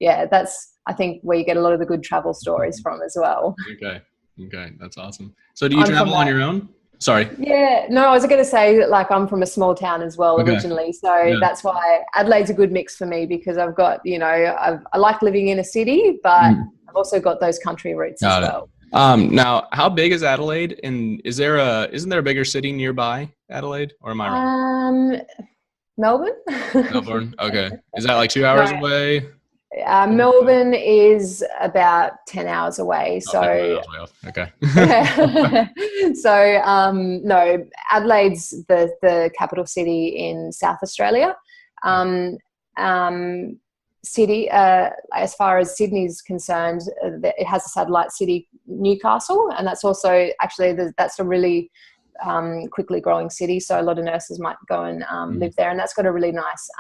that's, I think, where you get a lot of the good travel stories from as well. Okay. That's awesome. So do you travel on your own? Sorry. Yeah, no, I was going to say that, like, I'm from a small town as well originally. So that's why Adelaide's a good mix for me, because I've got, I like living in a city, but I've also got those country roots as well. Now, how big is Adelaide? And isn't there a bigger city nearby Adelaide, or am I wrong? Melbourne. Melbourne. Okay. Is that like 2 hours away? Melbourne is about 10 hours away. So, okay. So, no, Adelaide's the capital city in South Australia. City, as far as Sydney's concerned, it has a satellite city, Newcastle, and that's also actually that's a really quickly growing city. So a lot of nurses might go and live there, and that's got a really nice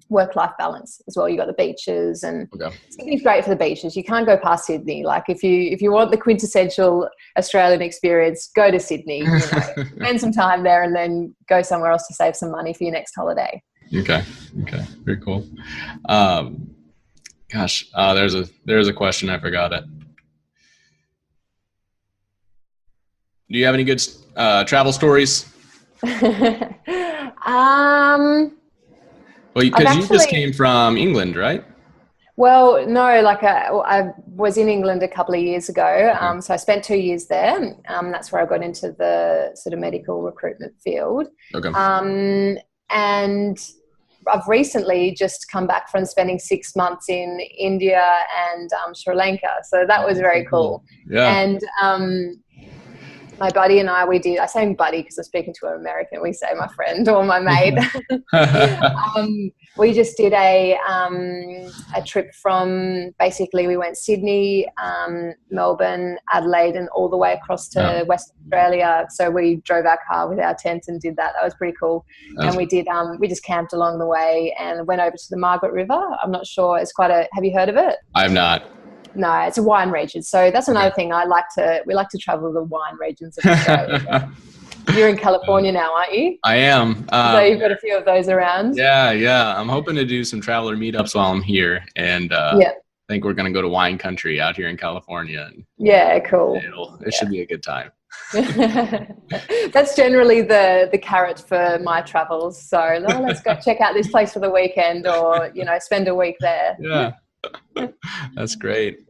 work-life balance as well. You got the beaches, and Sydney's great for the beaches. You can't go past Sydney. Like, if you want the quintessential Australian experience, go to Sydney. Spend some time there, and then go somewhere else to save some money for your next holiday. Okay. Very cool. There's a question. I forgot it. Do you have any good travel stories? Well, because you just came from England, right? Well, no, like I was in England a couple of years ago. So I spent 2 years there. That's where I got into the sort of medical recruitment field. Okay. And I've recently just come back from spending 6 months in India and Sri Lanka. So that was very cool. Yeah. And my buddy and I say buddy because I'm speaking to an American, we say my friend or my mate. We just did a trip from, basically we went Sydney, Melbourne, Adelaide, and all the way across to Western Australia. So we drove our car with our tent and did that. That was pretty cool. And we just camped along the way and went over to the Margaret River. I'm not sure, have you heard of it? I've not. No, it's a wine region. So that's another thing we like to travel the wine regions of Australia. You're in California now, aren't you? I am. So you've got a few of those around. Yeah. I'm hoping to do some traveler meetups while I'm here. And I think we're going to go to wine country out here in California. And cool. It should be a good time. That's generally the carrot for my travels. So let's go check out this place for the weekend, or, spend a week there. Yeah. That's great.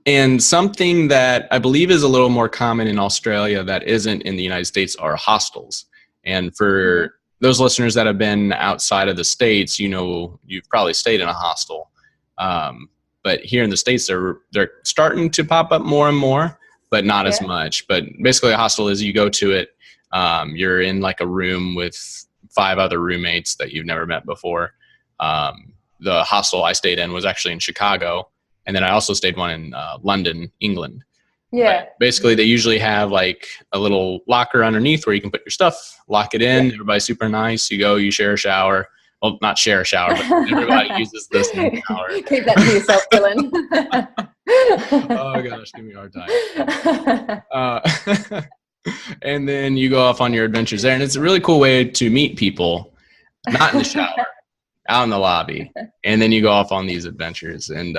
And something that I believe is a little more common in Australia that isn't in the United States are hostels. And for those listeners that have been outside of the States, you've probably stayed in a hostel. But here in the States, they're starting to pop up more and more, but not as much. But basically a hostel is you go to it, you're in like a room with 5 other roommates that you've never met before. The hostel I stayed in was actually in Chicago. And then I also stayed one in London, England. Yeah. But basically, they usually have like a little locker underneath where you can put your stuff, lock it in. Everybody's super nice. You go, you share a shower. Well, not share a shower, but everybody uses the same shower. Keep that to yourself, Dylan. Oh, gosh, give me a hard time. And then you go off on your adventures there. And it's a really cool way to meet people, not in the shower. Out in the lobby, and then you go off on these adventures. And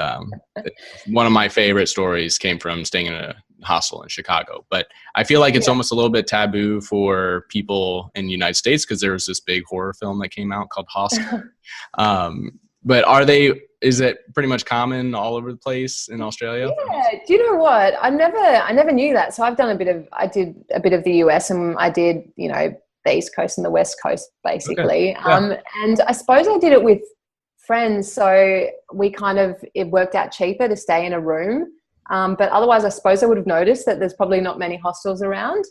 one of my favorite stories came from staying in a hostel in Chicago. But I feel like it's almost a little bit taboo for people in the United States because there was this big horror film that came out called Hostel. But is it pretty much common all over the place in Australia? Yeah. Do you know what? I never knew that. So I did a bit of the US, and I did, the East Coast and the West Coast, basically. Okay. And I suppose I did it with friends. So it worked out cheaper to stay in a room. But otherwise, I suppose I would have noticed that there's probably not many hostels around.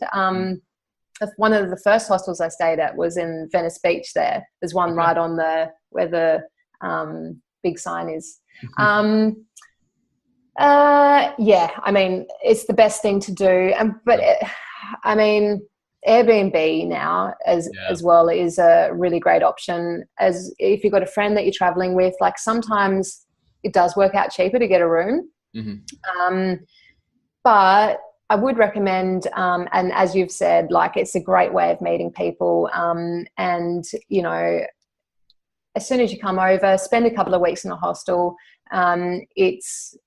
one of the first hostels I stayed at was in Venice Beach there. There's one right on where the big sign is. Yeah, I mean, it's the best thing to do. But I mean, Airbnb now as well is a really great option. As if you've got a friend that you're traveling with, like sometimes it does work out cheaper to get a room. But I would recommend, and as you've said, like it's a great way of meeting people. And, you know, as soon as you come over, spend a couple of weeks in a hostel. It's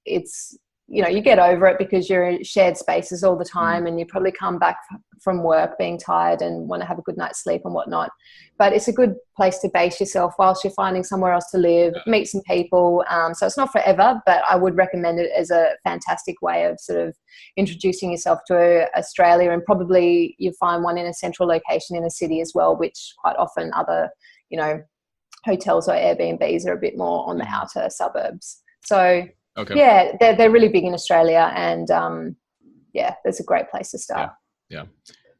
you know, you get over it because you're in shared spaces all the time, and you probably come back from work being tired and want to have a good night's sleep and whatnot. But it's a good place to base yourself whilst you're finding somewhere else to live, meet some people. So it's not forever, but I would recommend it as a fantastic way of sort of introducing yourself to Australia. And probably you find one in a central location in a city as well, which quite often other, you know, hotels or Airbnbs are a bit more on the outer suburbs. So yeah, they're really big in Australia, and yeah, that's a great place to start. Yeah.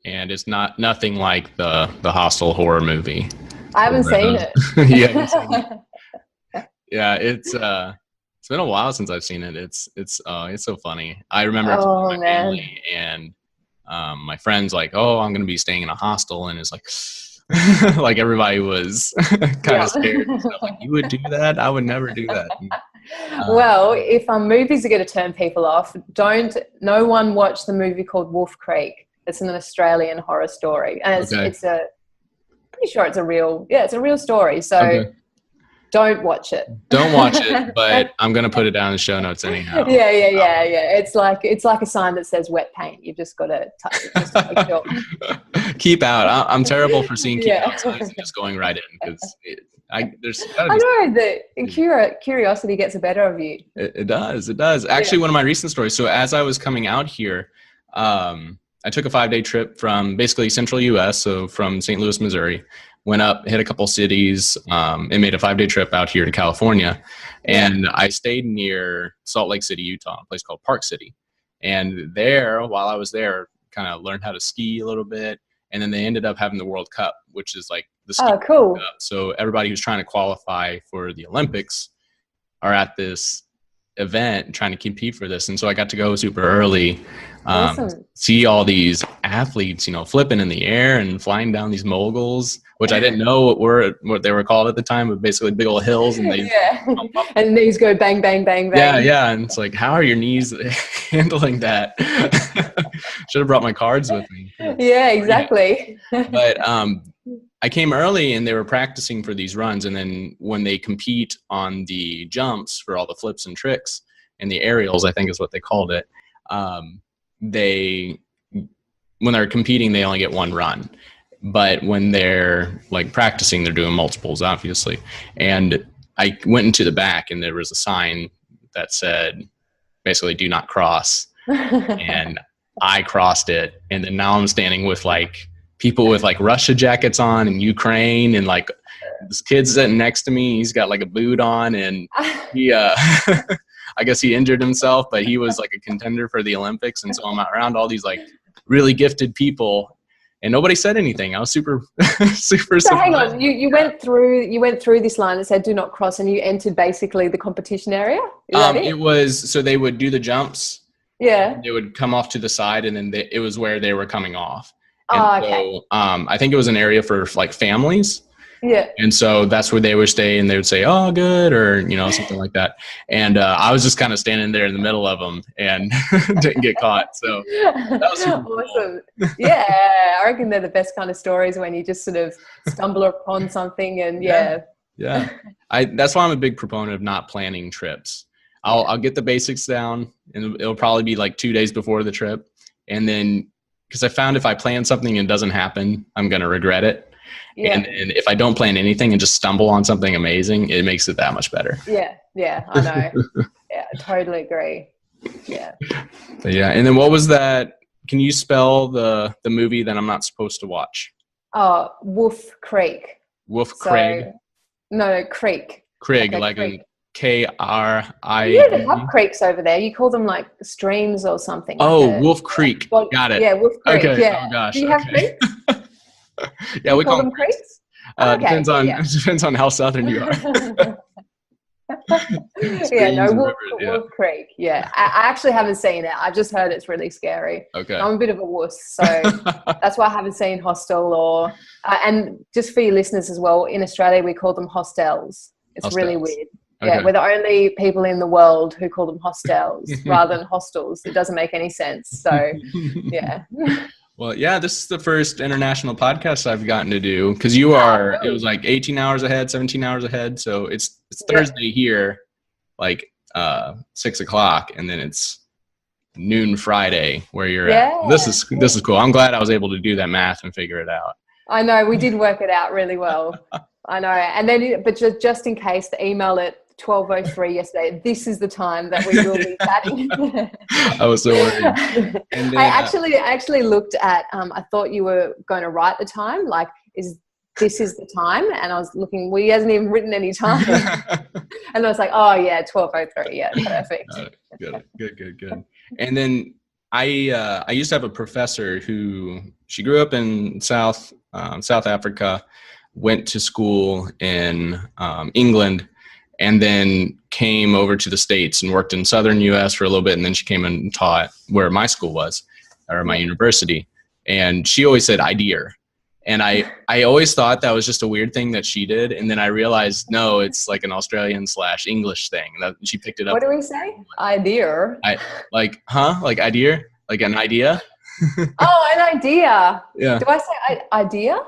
And it's nothing like the Hostel horror movie. I haven't seen it. You haven't seen it. Yeah, it's been a while since I've seen it. It's so funny. I remember my family and my friends like, oh, I'm gonna be staying in a hostel, and it's like like everybody was kind of scared. So like, you would do that? I would never do that. Well, if movies are going to turn people off, no one watch the movie called Wolf Creek. It's an Australian horror story, and it's pretty sure it's a real story. So don't watch it. Don't watch it, but I'm going to put it down in the show notes anyhow. Yeah. It's like a sign that says wet paint. You've just got to touch it just to make sure. Keep out. I'm terrible for seeing keep out signs and just going right in, because I know that curiosity gets the better of you. It does. Actually, one of my recent stories. So as I was coming out here, I took a 5-day trip from basically central U.S., so from St. Louis, Missouri, went up, hit a couple cities, and made a 5-day trip out here to California. And I stayed near Salt Lake City, Utah, a place called Park City. And there, while I was there, kind of learned how to ski a little bit. And then they ended up having the World Cup, which is like the ski cool. World Cup. So everybody who's trying to qualify for the Olympics are at this event trying to compete for this. And so I got to go super early, see all these athletes, you know, flipping in the air and flying down these moguls, which I didn't know what they were called at the time, but basically big old hills, and they and knees go bang, bang, bang, bang. Yeah. And it's like, how are your knees handling that? Should have brought my cards with me. Yeah, exactly. But I came early and they were practicing for these runs. And then when they compete on the jumps for all the flips and tricks and the aerials, I think is what they called it. When they're competing, they only get one run. But when they're like practicing, they're doing multiples, obviously. And I went into the back and there was a sign that said, basically, do not cross. And I crossed it. And then now I'm standing with like people with like Russia jackets on in Ukraine, and like this kid's sitting next to me. He's got like a boot on, and he, I guess he injured himself, but he was like a contender for the Olympics. And so I'm around all these like really gifted people, and nobody said anything. I was super surprised. So hang on, you went through this line that said do not cross, and you entered basically the competition area? Is that it? It was, so they would do the jumps. Yeah. They would come off to the side, and then it was where they were coming off. And okay. So I think it was an area for like families. Yeah. And so that's where they would stay, and they would say, oh, good, or, you know, something like that. And I was just kind of standing there in the middle of them and didn't get caught. So that was super awesome. Cool. Yeah. I reckon they're the best kind of stories, when you just sort of stumble upon something and Yeah. That's why I'm a big proponent of not planning trips. I'll get the basics down, and it'll probably be like 2 days before the trip. And then, because I found if I plan something and it doesn't happen, I'm going to regret it. Yeah. And if I don't plan anything and just stumble on something amazing, it makes it that much better. Yeah, I know. Yeah, I totally agree. Yeah. But yeah, and then what was that? Can you spell the movie that I'm not supposed to watch? Oh, Wolf Creek. Wolf Creek. No, Creek. Craig, Okay, like Creek. K-R-I. You don't have creeks over there. You call them like streams or something. Oh, like Wolf Creek. Got it. Yeah, Wolf Creek. Okay. Yeah. Oh gosh. Do you have Okay. creeks? Yeah, You we call call them creeks? Okay. Depends on Yeah. it depends on how southern you are. Yeah, no, Streams, Wolf, rivers, yeah. Wolf Creek. Yeah, I actually haven't seen it. I've just heard it's really scary. Okay. I'm a bit of a wuss, so that's why I haven't seen Hostel or. And just for your listeners as well, in Australia we call them hostels. It's really Hostels. weird. Okay. Yeah, we're the only people in the world who call them hostels rather than hostels. It doesn't make any sense. So, yeah. Well, yeah, this is the first international podcast I've gotten to do because you are. It was like 18 hours ahead, 17 hours ahead. So it's Thursday here, like 6 o'clock, and then it's noon Friday where you're at. This is cool. I'm glad I was able to do that math and figure it out. I know we did work it out really well. I know, and then but just in case, the email at 12:03 yesterday. This is the time that we will be chatting. I was so worried. And then, I actually looked at. I thought you were going to write the time. Like, this is the time? And I was looking. Well, he hasn't even written any time. And I was like, oh yeah, 12:03. Yeah, perfect. Good. And then I used to have a professor who she grew up in South Africa, went to school in England, and then came over to the States and worked in Southern US for a little bit. And then she came and taught where my school was, or my university. And she always said idea. And I always thought that was just a weird thing that she did. And then I realized, no, it's like an Australian/English thing. That she picked it up. What do we say? Idea. Like idea? Like an idea? Oh, an idea. Yeah. Do I say idea?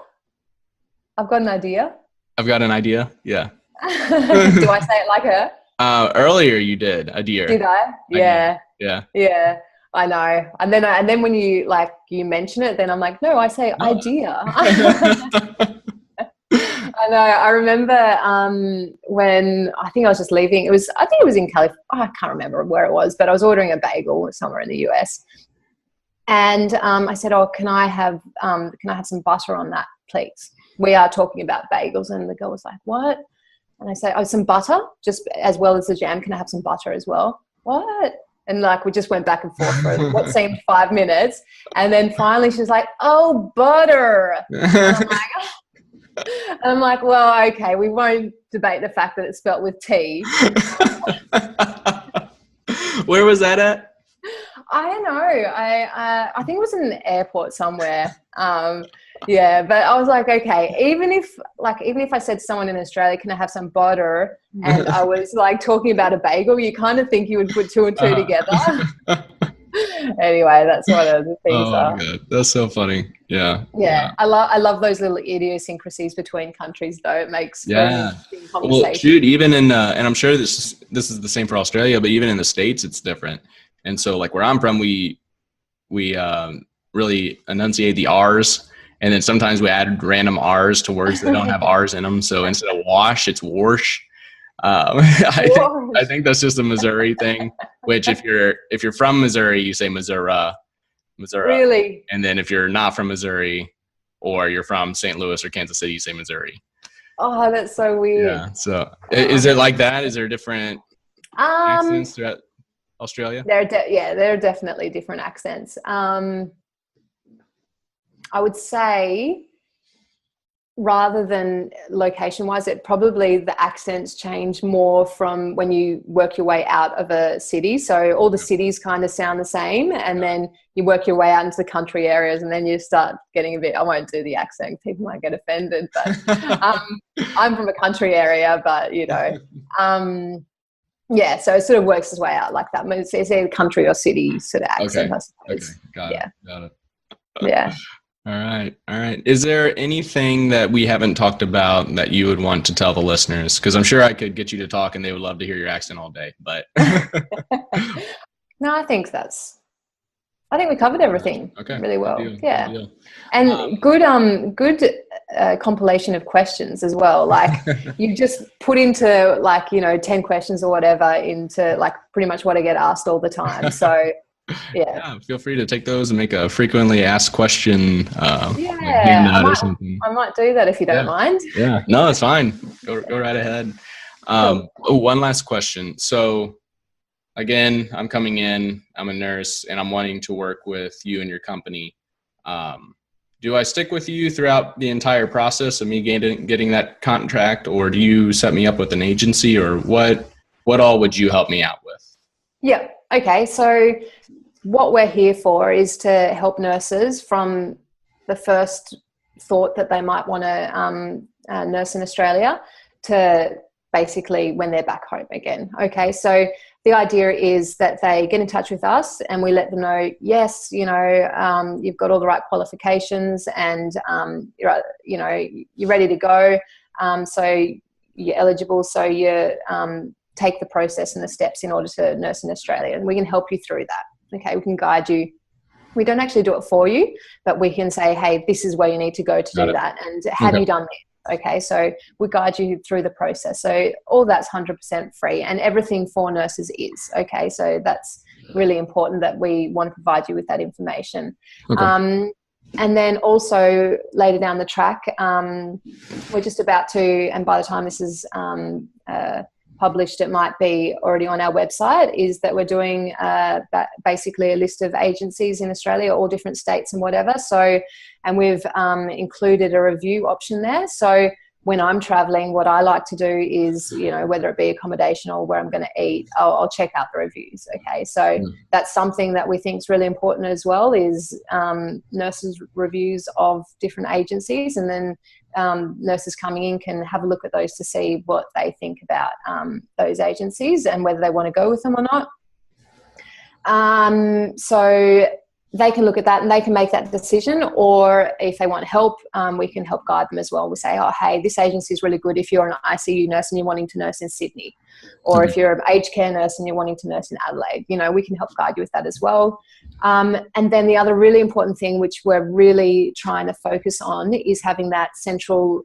I've got an idea. I've got an idea. Yeah. Do I say it like her? Earlier you did, idea. Did I? Yeah. Yeah. I know. And then when you mention it, then I'm like, no, I say idea. I know. I remember when I think I was just leaving. I think it was in California. I can't remember where it was, but I was ordering a bagel somewhere in the US. And I said, oh, can I have some butter on that, please? We are talking about bagels. And the girl was like, what? And I say, oh, some butter, just as well as the jam. Can I have some butter as well? What? And we just went back and forth for what seemed 5 minutes. And then finally she was like, oh, butter. And I'm like, well, okay, we won't debate the fact that it's spelt with T. Where was that at? I don't know. I think it was in an airport somewhere. Yeah, but I was like, okay, even if I said to someone in Australia, can I have some butter? And I was talking about a bagel, you kind of think you would put two and two together. Anyway, that's one of the things. Oh my God, that's so funny. Yeah. I love those little idiosyncrasies between countries, though. It makes conversation. Well, shoot, even in and I'm sure this is the same for Australia, but even in the States, it's different. And so, where I'm from, we really enunciate the R's. And then sometimes we add random R's to words that don't have R's in them. So instead of wash, it's warsh. I think that's just a Missouri thing, which if you're from Missouri, you say Missouri. Really? And then if you're not from Missouri or you're from St. Louis or Kansas City, you say Missouri. Oh, that's so weird. Yeah. So is it like that? Is there different accents throughout Australia? There are definitely different accents. I would say, rather than location-wise, it probably the accents change more from when you work your way out of a city. So all the cities kind of sound the same, and then you work your way out into the country areas, and then you start getting a bit. I won't do the accent; people might get offended. But I'm from a country area, but yeah. So it sort of works its way out like that. It's either country or city sort of accent, I suppose. Okay, got it. Yeah. All right. Is there anything that we haven't talked about that you would want to tell the listeners? Because I'm sure I could get you to talk and they would love to hear your accent all day. But no, I think we covered everything really well. Good deal. Yeah, Good deal. And good compilation of questions as well. You just put into 10 questions or whatever into pretty much what I get asked all the time. So. Yeah, feel free to take those and make a frequently asked question I or something. might do that if you don't mind. Yeah, no, it's fine. Go right ahead. One last question. So again, I'm coming in, I'm a nurse, and I'm wanting to work with you and your company. Do I stick with you throughout the entire process of me getting that contract, or do you set me up with an agency, or what all would you help me out with? Yeah. Okay. So what we're here for is to help nurses from the first thought that they might want to nurse in Australia to basically when they're back home again. Okay. So the idea is that they get in touch with us and we let them know, yes, you've got all the right qualifications and, you're ready to go. So you're eligible. So you take the process and the steps in order to nurse in Australia, and we can help you through that. Okay. We can guide you. We don't actually do it for you, but we can say, hey, this is where you need to go to do that. And have you done this? Okay. So we guide you through the process. So all that's 100% free, and everything for nurses is. Okay. So that's really important that we want to provide you with that information. Okay. And then also later down the track, we're just about to, and by the time this is published, it might be already on our website, is that we're doing basically a list of agencies in Australia, all different states and whatever. So, and we've included a review option there. So when I'm traveling, what I like to do is, whether it be accommodation or where I'm going to eat, I'll check out the reviews. Okay. So that's something that we think is really important as well, is nurses' reviews of different agencies, and then nurses coming in can have a look at those to see what they think about those agencies and whether they want to go with them or not. So they can look at that and they can make that decision, or if they want help, we can help guide them as well. We say, oh, hey, this agency is really good if you're an ICU nurse and you're wanting to nurse in Sydney, or if you're an aged care nurse and you're wanting to nurse in Adelaide, we can help guide you with that as well. And then the other really important thing, which we're really trying to focus on, is having that central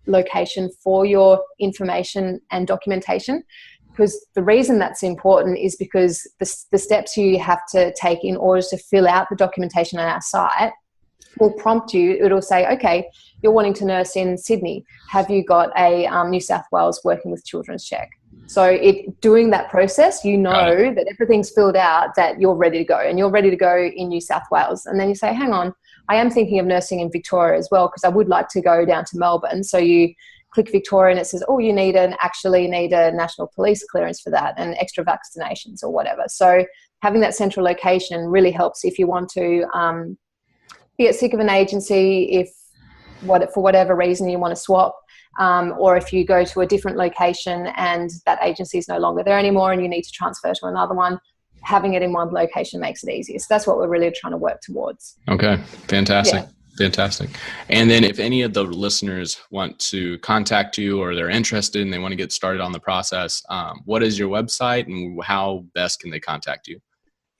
location for your information and documentation. Because the reason that's important is because the steps you have to take in order to fill out the documentation on our site will prompt you. It'll say, okay, you're wanting to nurse in Sydney. Have you got a New South Wales working with children's check? So doing that process, that everything's filled out, that you're ready to go, and you're ready to go in New South Wales. And then you say, hang on, I am thinking of nursing in Victoria as well, because I would like to go down to Melbourne. So you click Victoria and it says, oh, you actually need a national police clearance for that and extra vaccinations or whatever. So having that central location really helps if you want to get sick of an agency, for whatever reason you want to swap, or if you go to a different location and that agency is no longer there anymore and you need to transfer to another one, having it in one location makes it easier. So that's what we're really trying to work towards. Okay, fantastic. Yeah. Fantastic. And then if any of the listeners want to contact you, or they're interested and they want to get started on the process, what is your website and how best can they contact you?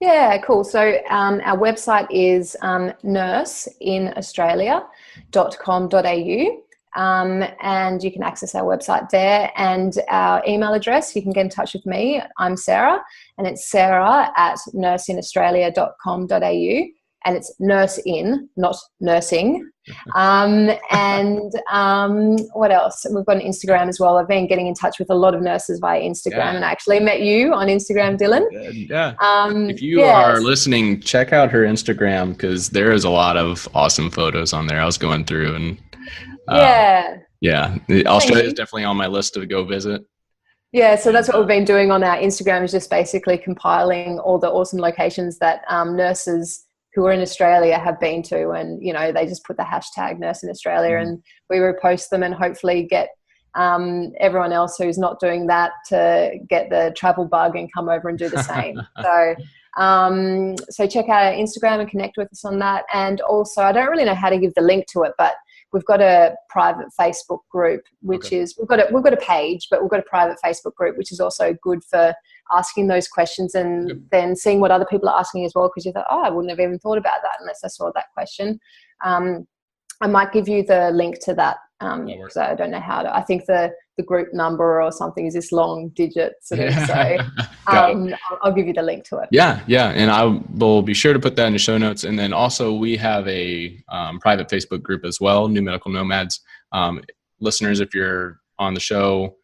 Yeah, cool. So our website is nurseინaustralia.com.au. And you can access our website there, and our email address, you can get in touch with me. I'm Sarah, and it's sarah@nurseInaustralia.com.au. And it's nurse in, not nursing. And what else? We've got an Instagram as well. I've been getting in touch with a lot of nurses via Instagram, and I actually met you on Instagram, Dylan. Yeah. If you are listening, check out her Instagram, because there is a lot of awesome photos on there. I was going through, and Australia is definitely on my list to go visit. Yeah, so that's what we've been doing on our Instagram, is just basically compiling all the awesome locations that nurses who are in Australia have been to, and they just put the hashtag Nurse in Australia, and we repost them, and hopefully get everyone else who's not doing that to get the travel bug and come over and do the same. So check out our Instagram and connect with us on that. And also, I don't really know how to give the link to it, but we've got a private Facebook group, which is we've got a page, but we've got a private Facebook group, which is also good for asking those questions and then seeing what other people are asking as well, because you thought, oh, I wouldn't have even thought about that unless I saw that question. I might give you the link to that, because I don't know how to. I think the group number or something is this long digit sort of. So I'll give you the link to it. Yeah, and I will be sure to put that in the show notes. And then also we have a private Facebook group as well, New Medical Nomads. Listeners, if you're on the show,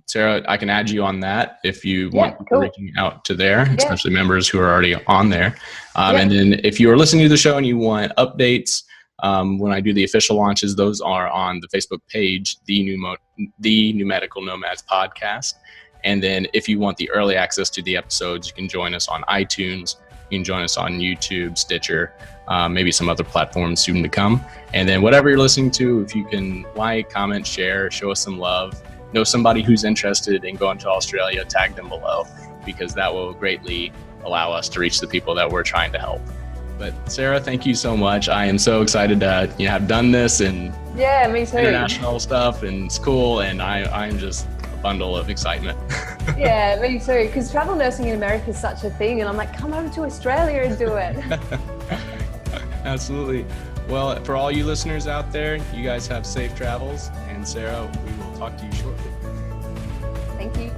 Sarah, I can add you on that if you want people cool. reaching out to there, especially members who are already on there. And then if you are listening to the show and you want updates, when I do the official launches, those are on the Facebook page, the New Medical Nomads Podcast. And then if you want the early access to the episodes, you can join us on iTunes. You can join us on YouTube, Stitcher, maybe some other platforms soon to come. And then whatever you're listening to, if you can like, comment, share, show us some love, know somebody who's interested in going to Australia, tag them below, because that will greatly allow us to reach the people that we're trying to help. But Sarah, thank you so much. I am so excited to have done this and me too. International stuff, and it's cool, and I'm just a bundle of excitement. Yeah, me too, because travel nursing in America is such a thing, and I'm like, come over to Australia and do it. Absolutely. Well, for all you listeners out there, you guys have safe travels, and Sarah, we will talk to you shortly. Thank you.